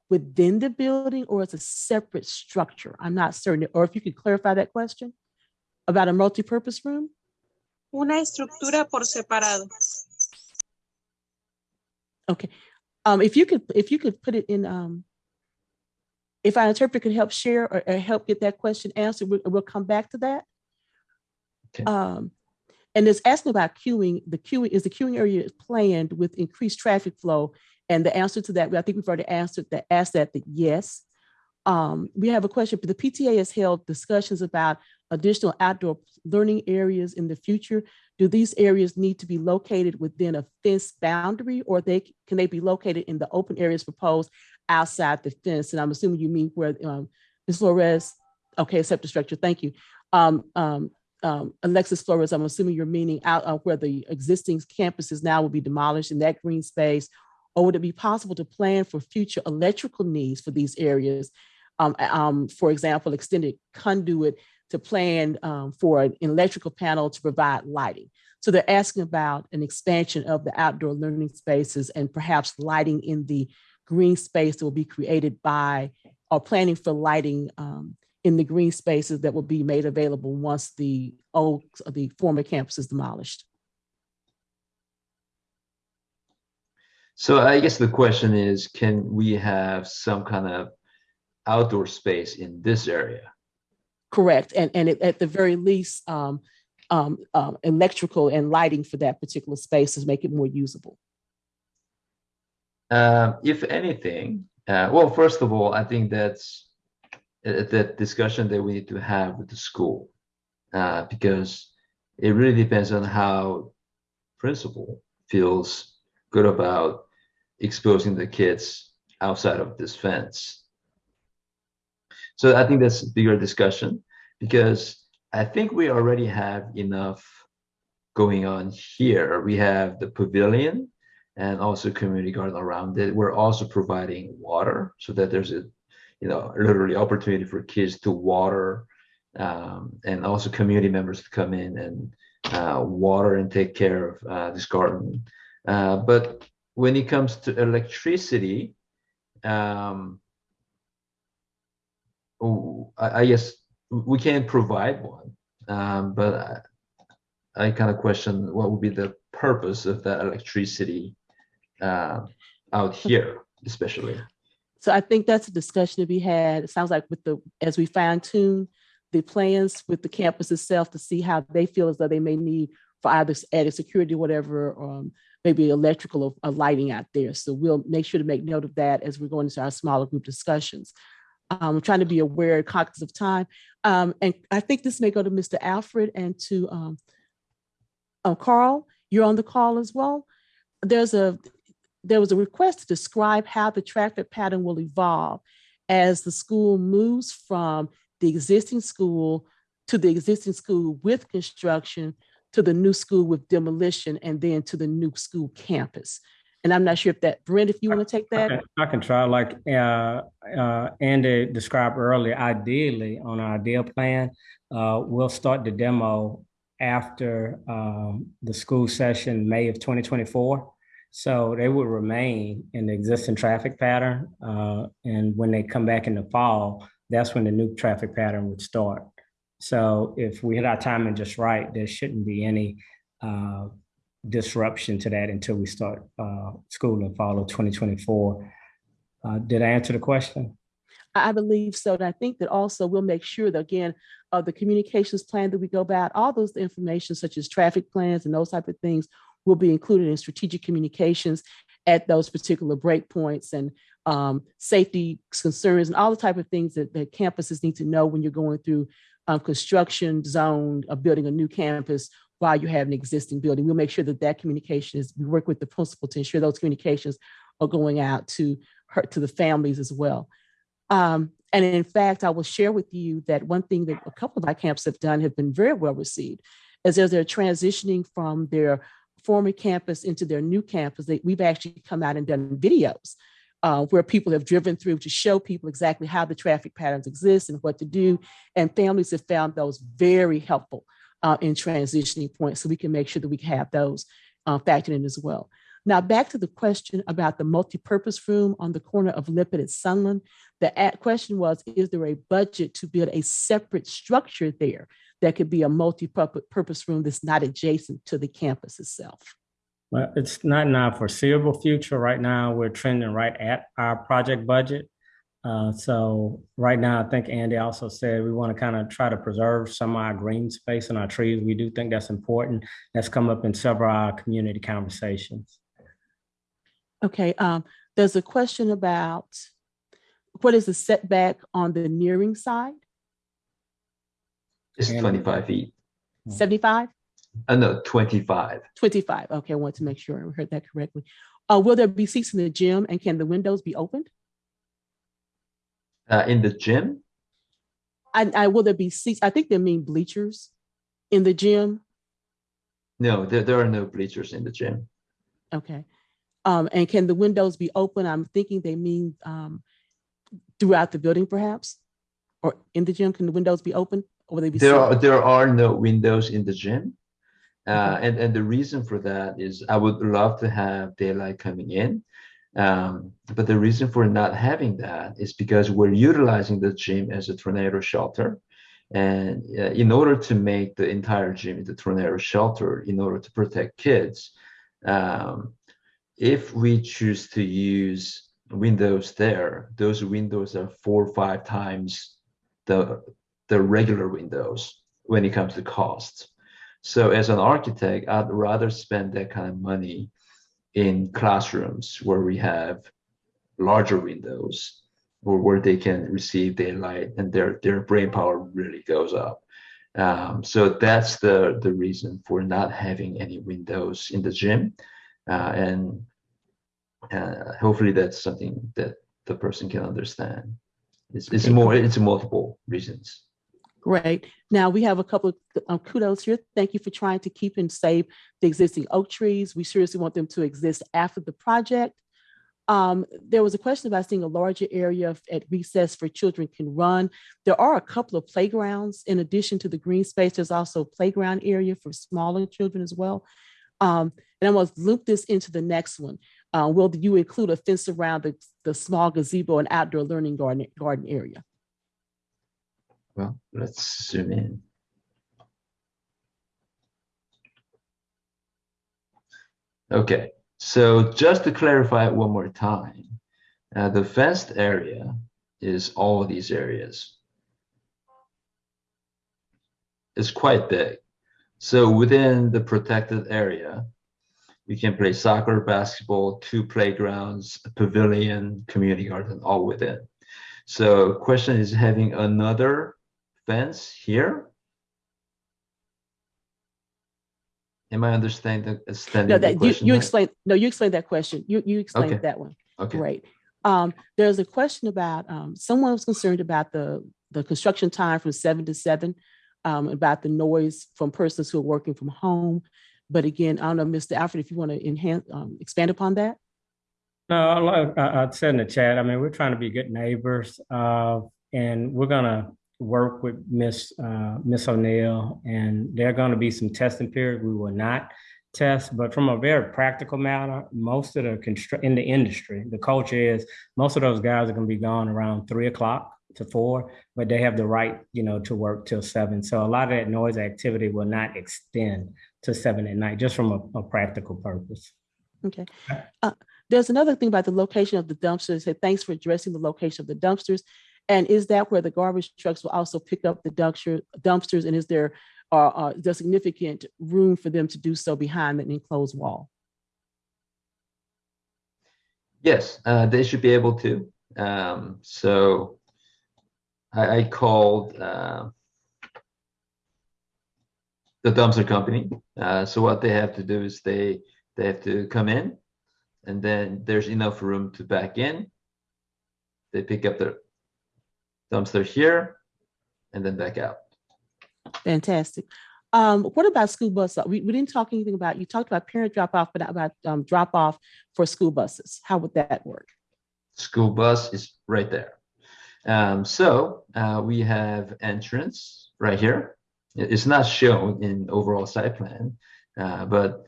S1: within the building or it's a separate structure. I'm not certain, or if you could clarify that question about a multi-purpose room.
S8: Una estructura por separado.
S1: Okay. If you could put it in, if our interpreter could help share or help get that question answered, we'll come back to that.
S7: Okay.
S1: And it's asking about queuing. The queuing area planned with increased traffic flow? And the answer to that, I think we've already asked that yes. We have a question, but the PTA has held discussions about additional outdoor learning areas in the future. Do these areas need to be located within a fence boundary, or can they be located in the open areas proposed outside the fence? And I'm assuming you mean where, Ms. Flores, okay, accept the structure, thank you. Alexis Flores, I'm assuming you're meaning out where the existing campuses now will be demolished in that green space, or would it be possible to plan for future electrical needs for these areas? For example, extended conduit to plan for an electrical panel to provide lighting. So they're asking about an expansion of the outdoor learning spaces and perhaps lighting in the green space that will be created by, or planning for lighting in the green spaces that will be made available once the former campus is demolished.
S7: So I guess the question is, can we have some kind of outdoor space in this area?
S1: Correct, and at the very least, electrical and lighting for that particular space to make it more usable.
S7: If anything, well, first of all, I think that's that discussion that we need to have with the school, because it really depends on how principal feels good about exposing the kids outside of this fence. So I think that's a bigger discussion, because I think we already have enough going on here. We have the pavilion, and also community garden around it. We're also providing water so that there's a, literally opportunity for kids to water, and also community members to come in and water and take care of this garden. But when it comes to electricity, I guess we can provide one, but I kind of question what would be the purpose of that electricity out here, especially.
S1: So I think that's a discussion to be had. It sounds like as we fine tune the plans with the campus itself to see how they feel as though they may need for either added security or whatever, maybe electrical or lighting out there. So we'll make sure to make note of that as we're going into our smaller group discussions. I'm trying to be aware and conscious of time. And I think this may go to Mr. Alfred and to Carl. You're on the call as well. There was a request to describe how the traffic pattern will evolve as the school moves from the existing school to the existing school with construction to the new school with demolition and then to the new school campus. And I'm not sure if Brent, if you want to take that.
S6: I can try. Like Andy described earlier, ideally on our ideal plan, we'll start the demo after the school session, May of 2024. So they would remain in the existing traffic pattern. And when they come back in the fall, that's when the new traffic pattern would start. So if we hit our timing just right, there shouldn't be any disruption to that until we start school in fall of 2024. Did I answer the question?
S1: I believe so. And I think that also we'll make sure that, again, the communications plan that we go about, all those information such as traffic plans and those type of things will be included in strategic communications at those particular breakpoints and safety concerns and all the type of things that campuses need to know when you're going through construction zone of building a new campus while you have an existing building. We'll make sure that communication we work with the principal to ensure those communications are going out to the families as well. And in fact, I will share with you that one thing that a couple of our camps have done have been very well received as they're transitioning from their former campus into their new campus. We've actually come out and done videos where people have driven through to show people exactly how the traffic patterns exist and what to do. And families have found those very helpful in transitioning points. So we can make sure that we have those factored in as well. Now, back to the question about the multi-purpose room on the corner of Lippert and Sunland. The question was, is there a budget to build a separate structure there that could be a multi-purpose room that's not adjacent to the campus itself?
S6: Well, it's not in our foreseeable future. Right now, we're trending right at our project budget. So right now, I think Andy also said we want to kind of try to preserve some of our green space and our trees. We do think that's important. That's come up in several of our community conversations.
S1: Okay, there's a question about what is the setback on the nearing side?
S7: It's 25 feet.
S1: 75?
S7: No, 25.
S1: 25. Okay, I want to make sure I heard that correctly. Will there be seats in the gym and can the windows be opened?
S7: In the gym?
S1: Will there be seats? I think they mean bleachers in the gym.
S7: No, there are no bleachers in the gym.
S1: Okay. And can the windows be open? I'm thinking they mean throughout the building, perhaps, or in the gym. Can the windows be open, or will they be?
S7: There are no windows in the gym,
S1: Okay.
S7: and the reason for that is I would love to have daylight coming in, but the reason for not having that is because we're utilizing the gym as a tornado shelter, and in order to make the entire gym into tornado shelter, in order to protect kids. If we choose to use windows there, those windows are 4 or 5 times the regular windows when it comes to cost. So as an architect, I'd rather spend that kind of money in classrooms where we have larger windows or where they can receive daylight and their brain power really goes up. So that's the reason for not having any windows in the gym. And hopefully that's something that the person can understand. It's multiple reasons.
S1: Great. Now we have a couple of kudos here. Thank you for trying to keep and save the existing oak trees. We seriously want them to exist after the project. There was a question about seeing a larger area at recess for children can run. There are a couple of playgrounds in addition to the green space. There's also a playground area for smaller children as well. And I'm going to loop this into the next one. Will you include a fence around the small gazebo and outdoor learning garden area?
S7: Well, let's zoom in. Okay, so just to clarify it one more time, the fenced area is all these areas. It's quite big. So within the protected area, you can play soccer, basketball, 2 playgrounds, a pavilion, community garden, all within. So question is having another fence here? Am I understanding the question?
S1: You explained that question. You explained that one.
S7: Okay.
S1: Great. There's a question about someone was concerned about the construction time from 7 to 7, about the noise from persons who are working from home. But again, I don't know, Mr. Alfred, if you want to expand upon that.
S6: No, like I said in the chat, I mean, we're trying to be good neighbors, and we're gonna work with Miss O'Neill, and there are going to be some testing periods. We will not test, but from a very practical matter, most of the in the industry, the culture is most of those guys are going to be gone around 3 o'clock to 4, but they have the right, to work till 7. So a lot of that noise activity will not extend to 7 at night, just from a practical purpose.
S1: Okay. There's another thing about the location of the dumpsters. Say thanks for addressing the location of the dumpsters. And is that where the garbage trucks will also pick up the dumpsters? And is there significant room for them to do so behind an enclosed wall?
S7: Yes, they should be able to. So I called the dumpster company. So what they have to do is they have to come in, and then there's enough room to back in. They pick up their dumpster here and then back out.
S1: Fantastic. What about school bus? We didn't talk anything about, you talked about parent drop off, but not about drop off for school buses. How would that work?
S7: School bus is right there. So we have entrance right here. It's not shown in overall site plan, but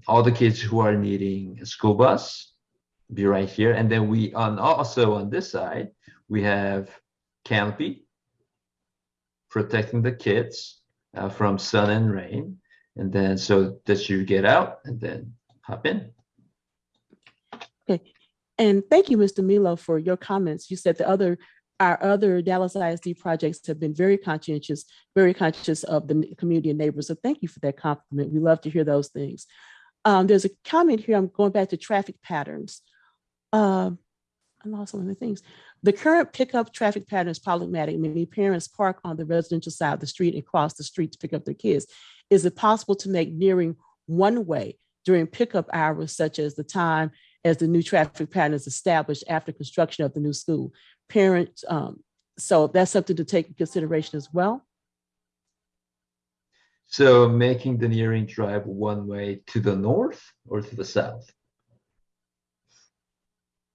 S7: all the kids who are needing a school bus be right here. And then we also on this side, we have canopy protecting the kids from sun and rain. And then so that you get out and then hop in.
S1: Okay. And thank you, Mr. Milo, for your comments. You said our other Dallas ISD projects have been very conscious of the community and neighbors. So thank you for that compliment. We love to hear those things. There's a comment here. I'm going back to traffic patterns. I lost some of the things. The current pickup traffic pattern is problematic. Many parents park on the residential side of the street and cross the street to pick up their kids. Is it possible to make nearing one way during pickup hours, such as the time as the new traffic pattern is established after construction of the new school? Parents, so that's something to take into consideration as well.
S7: So making the nearing drive one way to the north or to the south?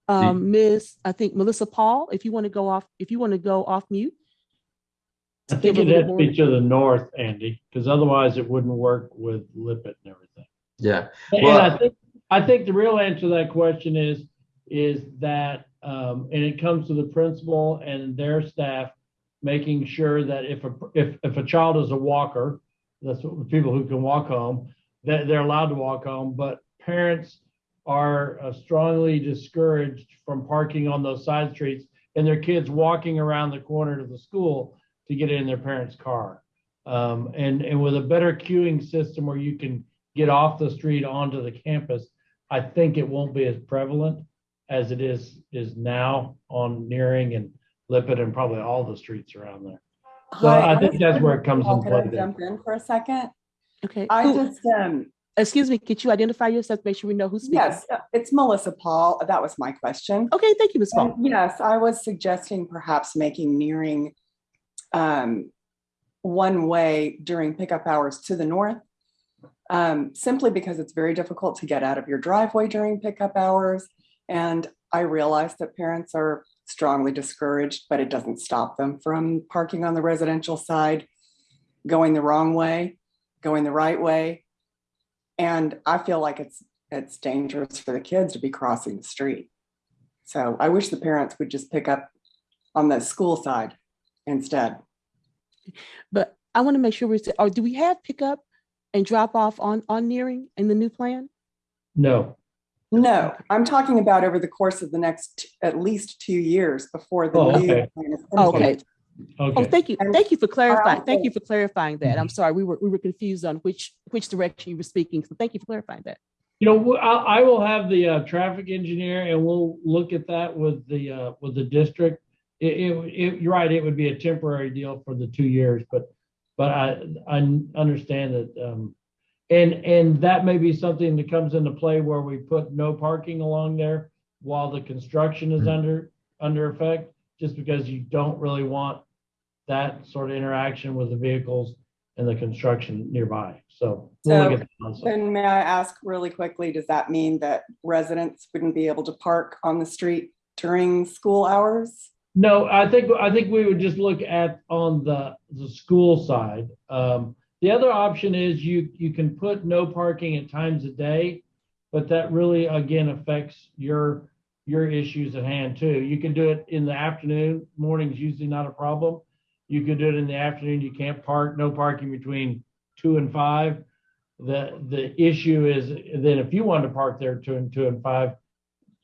S1: I think Melissa Paul, if you want to go off mute.
S9: I think it has to be to the north, Andy, because otherwise it wouldn't work with Lippert and everything.
S7: Yeah.
S9: Well, and I think the real answer to that question is that, and it comes to the principal and their staff making sure that if a child is a walker, that's what people who can walk home, that they're allowed to walk home, but parents are strongly discouraged from parking on those side streets and their kids walking around the corner to the school to get in their parents' car. And with a better queuing system where you can get off the street onto the campus, I think it won't be as prevalent as it is now on Nearing and Lippert and probably all the streets around there. So I think that's where it comes into play.
S10: Can I jump in for a second?
S1: Okay.
S10: I just
S1: excuse me, could you identify yourself to make sure we know who's speaking?
S10: Yes, it's Melissa Paul. That was my question.
S1: Okay, thank you, Ms. Paul.
S10: Yes, I was suggesting perhaps making Nearing one way during pickup hours to the north, simply because it's very difficult to get out of your driveway during pickup hours. And I realize that parents are strongly discouraged, but it doesn't stop them from parking on the residential side, going the wrong way, going the right way. And I feel like it's dangerous for the kids to be crossing the street. So I wish the parents would just pick up on the school side instead.
S1: But I want to make sure or do we have pickup and drop off on Nearing in the new plan?
S9: No.
S10: No, I'm talking about over the course of the next at least 2 years before the new
S9: Okay.
S10: plan is
S1: Okay.
S10: implemented.
S9: Okay.
S1: Oh, thank you. Thank you for clarifying.
S10: also-
S1: Thank you for clarifying that. I'm sorry, we were confused on which direction you were speaking. So thank you for clarifying that.
S9: You know, I will have the traffic engineer, and we'll look at that with the district. You're right. It would be a temporary deal for the 2 years, but I understand that, and that may be something that comes into play where we put no parking along there while the construction is under effect, just because you don't really want that sort of interaction with the vehicles and the construction nearby. So we'll look at that.
S10: Then may I ask really quickly, does that mean that residents wouldn't be able to park on the street during school hours?
S9: No, I think we would just look at on the school side. The other option is you can put no parking at times of day, but that really again affects your issues at hand too. You can do it in the afternoon. Morning's usually not a problem. You can do it in the afternoon. You can't park, no parking between 2 and 5. The issue is then if you wanted to park there between 2 and 5,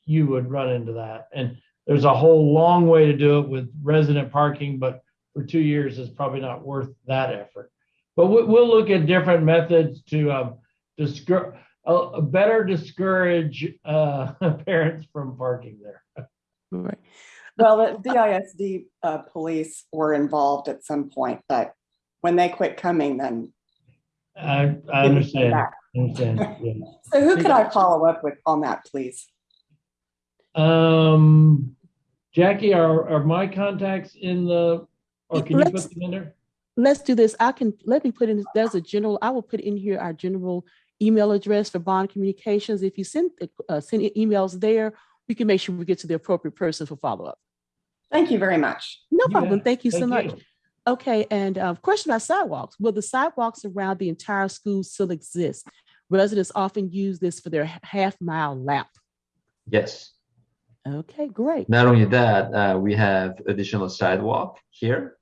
S9: you would run into that. And there's a whole long way to do it with resident parking, but for 2 years, it's probably not worth that effort. But we'll look at different methods to better discourage parents from parking there.
S1: Right.
S10: Well, the DISD police were involved at some point, but when they quit coming, then
S9: I understand. Yeah.
S10: So who could I follow up with on that, please?
S9: Jackie, are my contacts in the, or can you put them in there?
S1: Let's do this. Let me put in, there's a general, I will put in here our general email address for Bond Communications. If you send emails there, we can make sure we get to the appropriate person for follow-up.
S10: Thank you very much.
S1: No problem. Thank you so much. Okay, and question about sidewalks. Will the sidewalks around the entire school still exist? Residents often use this for their half-mile lap.
S7: Yes.
S1: Okay, great.
S7: Not only that, we have additional sidewalk here.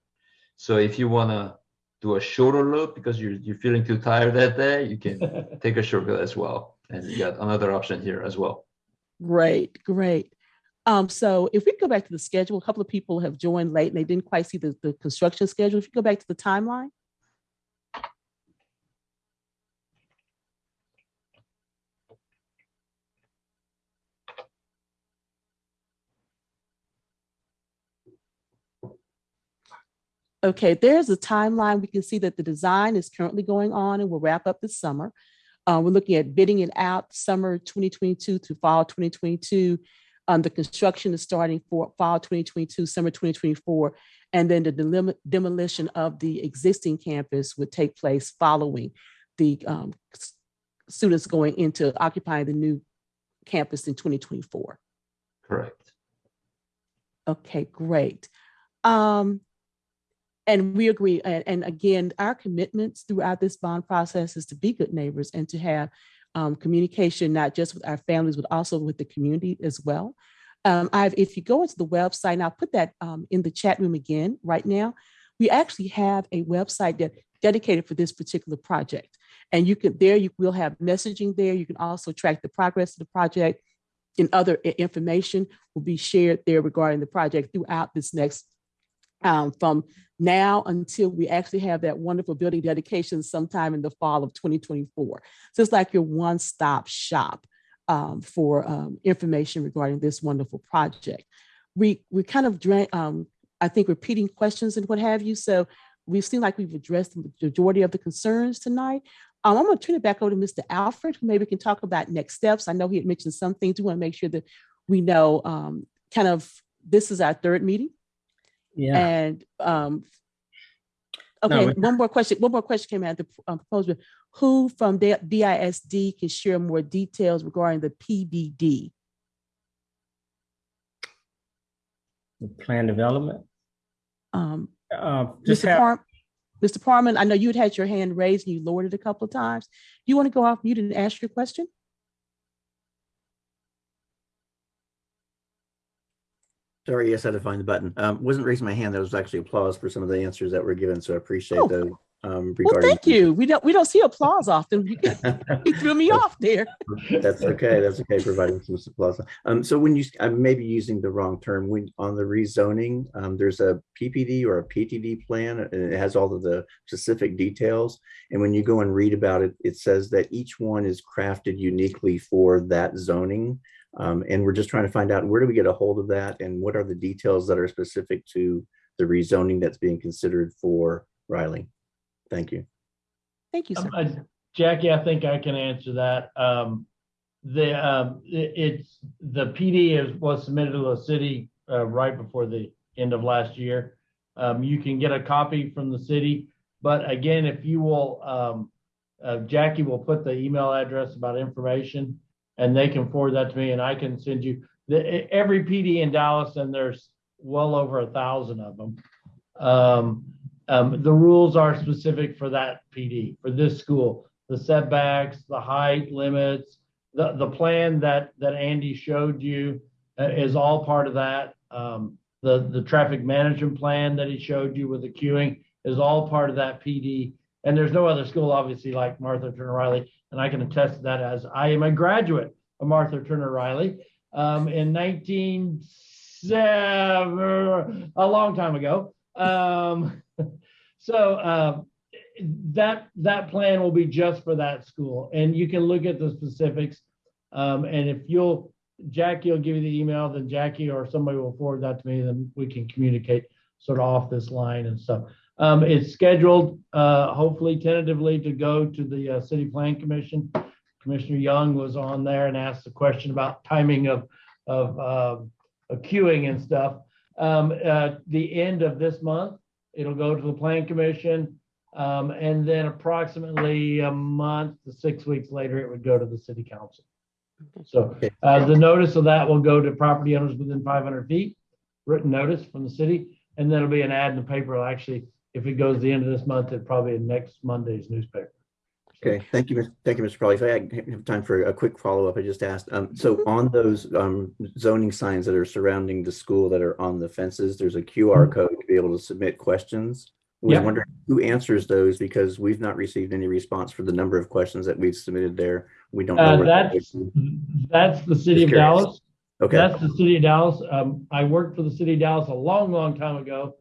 S7: So if you want to do a shorter loop because you're feeling too tired that day, you can take a shortcut as well. And you got another option here as well.
S1: Great, great. So if we go back to the schedule, a couple of people have joined late and they didn't quite see the construction schedule. If you go back to the timeline. Okay, there's a timeline. We can see that the design is currently going on and will wrap up this summer. We're looking at bidding it out summer 2022 to fall 2022. The construction is starting for fall 2022, summer 2024, and then the demolition of the existing campus would take place following the students going into occupying the new campus in 2024.
S7: Correct.
S1: Okay, great. And we agree. And again, our commitments throughout this bond process is to be good neighbors and to have communication, not just with our families, but also with the community as well. If you go into the website, and I'll put that in the chat room again right now, we actually have a website dedicated for this particular project. And you will have messaging there. You can also track the progress of the project, and other information will be shared there regarding the project throughout this next from now until we actually have that wonderful building dedication sometime in the fall of 2024. So it's like your one-stop shop for information regarding this wonderful project. We kind of I think repeating questions and what have you. So we've seen like we've addressed the majority of the concerns tonight. I'm going to turn it back over to Mr. Alfred, who maybe can talk about next steps. I know he had mentioned some things. We want to make sure that we know kind of this is our third meeting.
S6: Yeah.
S1: And Okay,
S6: No,
S1: one more question came out of the proposal. Who from DISD can share more details regarding the PDD?
S6: the plan development. Just
S1: Mr. Parman, I know you'd had your hand raised and you lowered it a couple of times. Do you want to go off mute and ask your question?
S11: Sorry, yes, I had to find the button. Wasn't raising my hand. That was actually applause for some of the answers that were given. So I appreciate those.
S1: Well, thank you. We don't see applause often. You threw me off there.
S11: That's okay. That's okay. Providing some applause. So when I may be using the wrong term. When on the rezoning, there's a PPD or a PTD plan, and it has all of the specific details. And when you go and read about it, it says that each one is crafted uniquely for that zoning. And we're just trying to find out where do we get a hold of that, and what are the details that are specific to the rezoning that's being considered for Reilly. Thank you.
S1: Thank you, sir.
S9: Jackie, I think I can answer that. It's the PD was submitted to the city right before the end of last year. You can get a copy from the city, but again, if you will, Jackie will put the email address about information, and they can forward that to me, and I can send you every PD in Dallas, and there's well over 1,000 of them. The rules are specific for that PD, for this school, the setbacks, the height limits, the plan that Andy showed you is all part of that. The traffic management plan that he showed you with the queuing is all part of that PD. And there's no other school, obviously, like Martha Turner Reilly. And I can attest to that, as I am a graduate of Martha Turner Reilly in 1970, a long time ago. So that plan will be just for that school, and you can look at the specifics. And if Jackie will give you the email, then Jackie or somebody will forward that to me, then we can communicate sort of off this line and stuff. It's scheduled, hopefully tentatively, to go to the City Plan Commission. Commissioner Young was on there and asked a question about timing of queuing and stuff. The end of this month, it'll go to the Plan Commission, and then approximately a month to 6 weeks later, it would go to the City Council. So the notice of that will go to property owners within 500 feet, written notice from the city, and then it'll be an ad in the paper. Actually, if it goes the end of this month, it'll probably be next Monday's newspaper.
S11: Okay, thank you, Mr. Crowley. If I have time for a quick follow-up, I just asked. So on those zoning signs that are surrounding the school that are on the fences, there's a QR code to be able to submit questions. I was wondering who answers those, because we've not received any response for the number of questions that we've submitted there. We don't know.
S9: That's the city of Dallas.
S11: Okay.
S9: That's the city of Dallas. I worked for the city of Dallas a long, long time ago.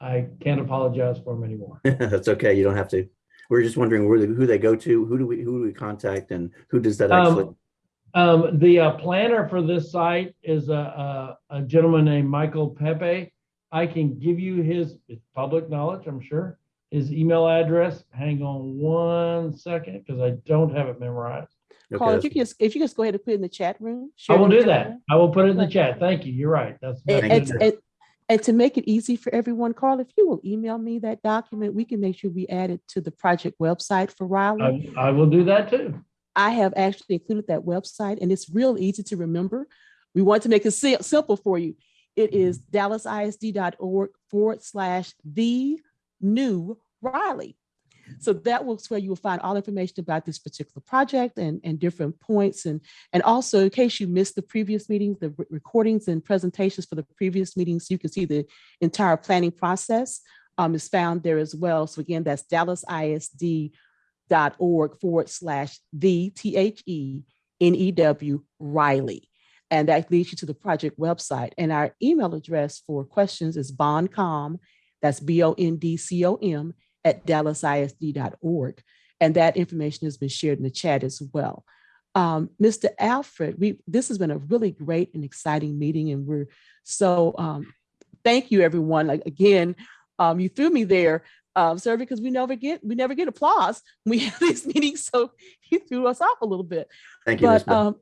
S9: I can't apologize for them anymore.
S11: That's okay. You don't have to. We're just wondering who they go to, who do we contact, and who does that actually?
S9: The planner for this site is a gentleman named Michael Pepe. I can give you his public knowledge, I'm sure, his email address. Hang on one second, because I don't have it memorized.
S1: Okay. Carl, if you just go ahead and put it in the chat room.
S9: I will do that. I will put it in the chat. Thank you. You're right.
S1: And to make it easy for everyone, Carl, if you will email me that document, we can make sure we add it to the project website for Reilly.
S9: I will do that too.
S1: I have actually included that website, and it's real easy to remember. We want to make it simple for you. It is dallasisd.org/the-new-Reilly. So that will where you will find all information about this particular project and different points. And also, in case you missed the previous meetings, the recordings and presentations for the previous meetings, you can see the entire planning process is found there as well. So again, that's dallasisd.org/the-new Reilly. And that leads you to the project website. And our email address for questions is bondcom, that's BONDCOM, @dallasisd.org. And that information has been shared in the chat as well. Mr. Alfred, this has been a really great and exciting meeting. And we're so, thank you, everyone. Like, again, you threw me there, sir, because we never get applause when we have these meetings. So you threw us off a little bit.
S11: Thank you,
S1: but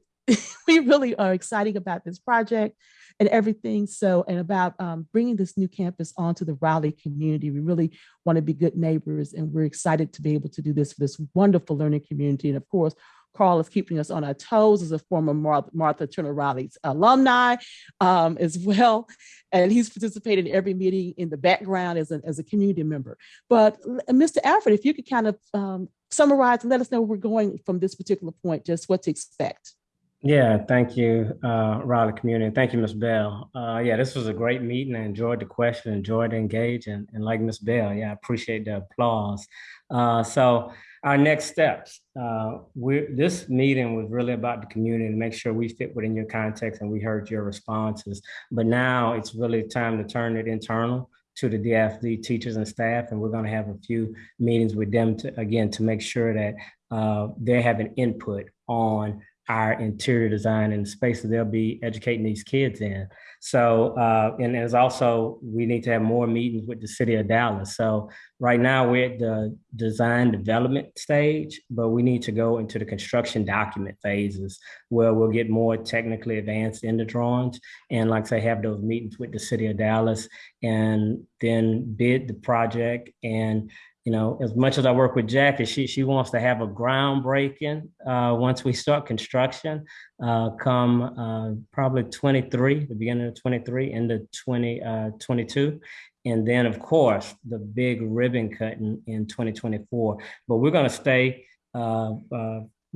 S1: we really are excited about this project. and everything. So, and about bringing this new campus onto the Raleigh community. We really want to be good neighbors, and we're excited to be able to do this for this wonderful learning community. And of course, Carl is keeping us on our toes as a former Martha Turner Riley alumni as well. And he's participated in every meeting in the background as a community member. But Mr. Alfred, if you could kind of summarize and let us know where we're going from this particular point, just what to expect.
S6: Yeah, thank you, Raleigh community. Thank you, Ms. Bell. Yeah, this was a great meeting. I enjoyed the question, enjoyed the engage, and like Ms. Bell, yeah, I appreciate the applause. So our next steps, this meeting was really about the community and make sure we fit within your context, and we heard your responses. But now it's really time to turn it internal to the DFD teachers and staff, and we're going to have a few meetings with them to make sure that they have an input on our interior design and the space that they'll be educating these kids in. So, and there's also, we need to have more meetings with the city of Dallas. So right now we're at the design development stage, but we need to go into the construction document phases where we'll get more technically advanced in the drawings. And like I say, have those meetings with the city of Dallas and then bid the project. And you know, as much as I work with Jackie, she wants to have a groundbreaking once we start construction, come probably 23, the beginning of 23, into 2022. And then, of course, the big ribbon cutting in 2024. But we're going to stay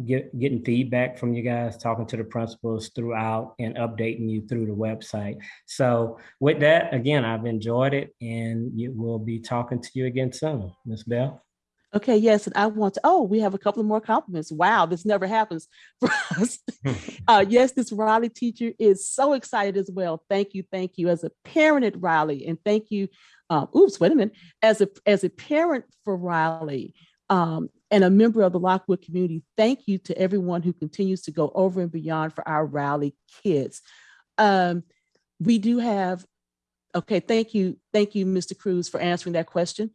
S6: getting feedback from you guys, talking to the principals throughout and updating you through the website. So with that, again, I've enjoyed it, and we'll be talking to you again soon. Ms. Bell?
S1: Okay, yes, and I want to, we have a couple of more compliments. Wow, this never happens for us. Yes, this Raleigh teacher is so excited as well. Thank you as a parent at Raleigh, and thank you, wait a minute, as a parent for Raleigh, and a member of the Lockwood community, thank you to everyone who continues to go over and beyond for our Raleigh kids. We do have, thank you, Mr. Cruz, for answering that question.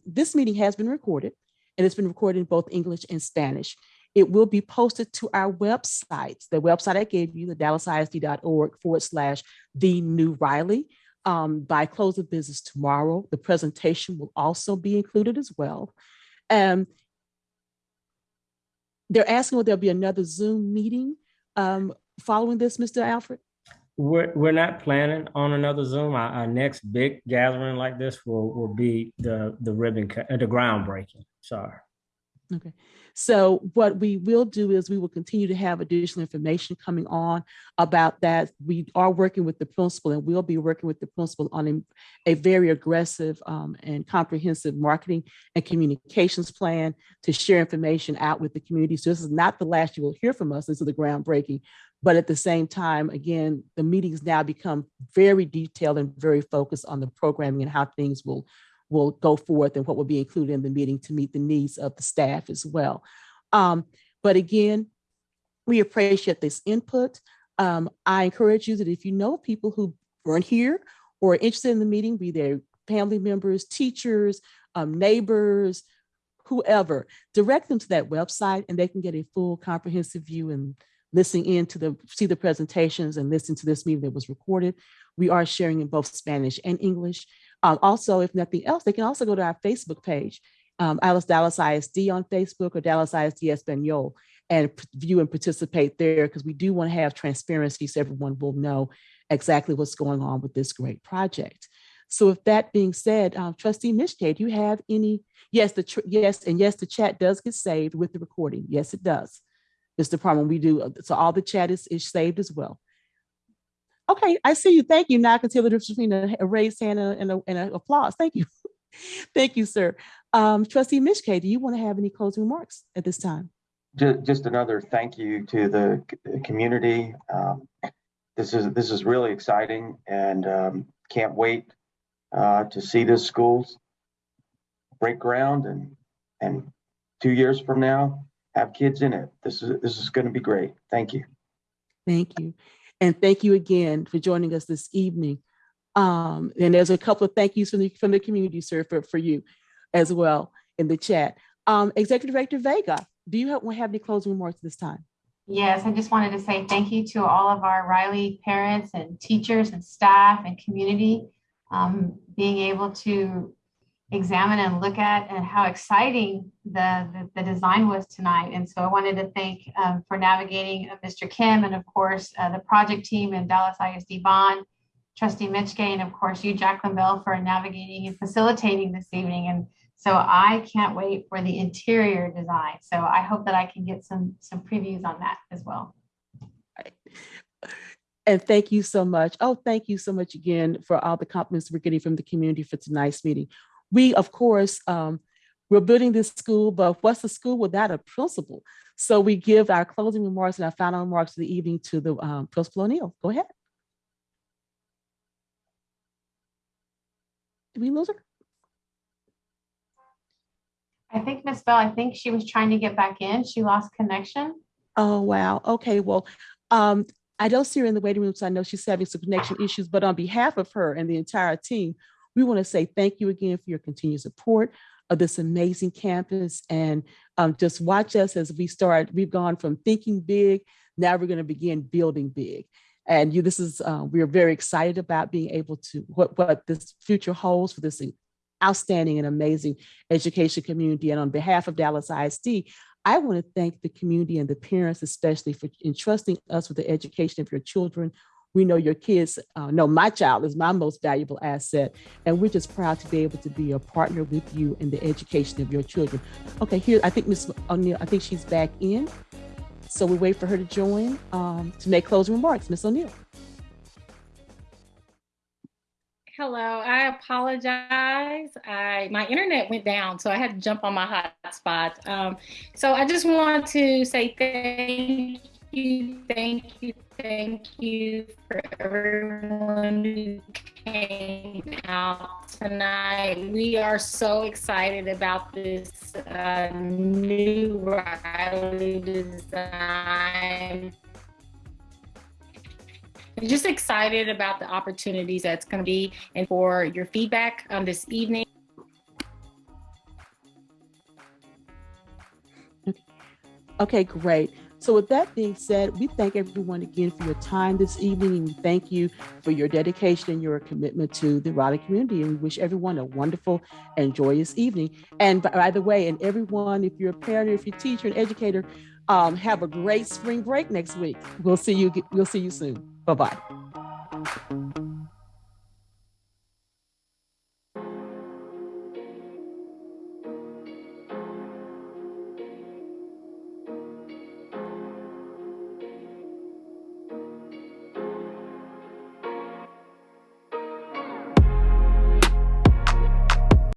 S1: This meeting has been recorded, and it's been recorded in both English and Spanish. It will be posted to our websites. The website I gave you, the dallasisd.org/the new Reilly, by close of business tomorrow. The presentation will also be included as well. They're asking will there be another Zoom meeting following this, Mr. Alfred?
S6: We're not planning on another Zoom. Our next big gathering like this will be the ribbon cut, the groundbreaking. Sorry.
S1: Okay. So what we will do is we will continue to have additional information coming on about that. We are working with the principal, and we'll be working with the principal on a very aggressive and comprehensive marketing and communications plan to share information out with the community. So this is not the last you will hear from us. This is the groundbreaking. But at the same time, again, the meetings now become very detailed and very focused on the programming and how things will go forth and what will be included in the meeting to meet the needs of the staff as well. But again, we appreciate this input. I encourage you that if you know people who weren't here or are interested in the meeting, be they family members, teachers, neighbors, whoever, direct them to that website, and they can get a full comprehensive view and listen in to see the presentations and listen to this meeting that was recorded. We are sharing in both Spanish and English. Also, if nothing else, they can also go to our Facebook page, Dallas ISD on Facebook or Dallas ISD Espanol, and view and participate there, because we do want to have transparency so everyone will know exactly what's going on with this great project. So with that being said, Trustee Mishkay, do you have any? Yes, the chat does get saved with the recording. Yes, it does. Mr. Parman, we do. So all the chat is saved as well. Okay, I see you. Thank you. Now I can tell the difference between a raised hand and an applause. Thank you. Thank you, sir. Trustee Mishkay, do you want to have any closing remarks at this time?
S5: Just another thank you to the community. This is really exciting, and can't wait to see this schools break ground and 2 years from now have kids in it. This is going to be great. Thank you.
S1: Thank you. And thank you again for joining us this evening. And there's a couple of thank yous from the community, sir, for you as well in the chat. Executive Director Vega, do you have any closing remarks this time?
S4: Yes, I just wanted to say thank you to all of our Reilly parents and teachers and staff and community. Being able to examine and look at and how exciting the design was tonight. And so I wanted to thank for navigating Mr. Kim and of course the project team and Dallas ISD Bond, Trustee Mitchke, and of course you, Jacqueline Bell, for navigating and facilitating this evening. And so I can't wait for the interior design. So I hope that I can get some previews on that as well.
S1: And thank you so much. Oh, thank you so much again for all the compliments we're getting from the community for tonight's meeting. We, of course, we're building this school, but what's a school without a principal? So we give our closing remarks and our final remarks of the evening to the Principal O'Neill. Go ahead. Did we lose her?
S4: I think Miss Bell, I think she was trying to get back in. She lost connection.
S1: Oh, wow. Okay, well, I don't see her in the waiting room, so I know she's having some connection issues, but on behalf of her and the entire team, we want to say thank you again for your continued support of this amazing campus. And just watch us as we start. We've gone from thinking big, now we're going to begin building big. And we're very excited about being able to, what this future holds for this outstanding and amazing education community. And on behalf of Dallas ISD, I want to thank the community and the parents, especially for entrusting us with the education of your children. We know your kids, no, my child is my most valuable asset. And we're just proud to be able to be a partner with you in the education of your children. Okay, here, I think Ms. O'Neill, I think she's back in. So we wait for her to join to make closing remarks. Ms. O'Neill.
S3: Hello, I apologize. My internet went down, so I had to jump on my hotspot. So I just want to say thank you for everyone who came out tonight. We are so excited about this new Reilly design. I'm just excited about the opportunities that's going to be and for your feedback this evening.
S1: Okay, great. So with that being said, we thank everyone again for your time this evening. And we thank you for your dedication and your commitment to the Reilly community. And we wish everyone a wonderful and joyous evening. And by the way, and everyone, if you're a parent, or if you're a teacher and educator, have a great spring break next week. We'll see you soon. Bye-bye.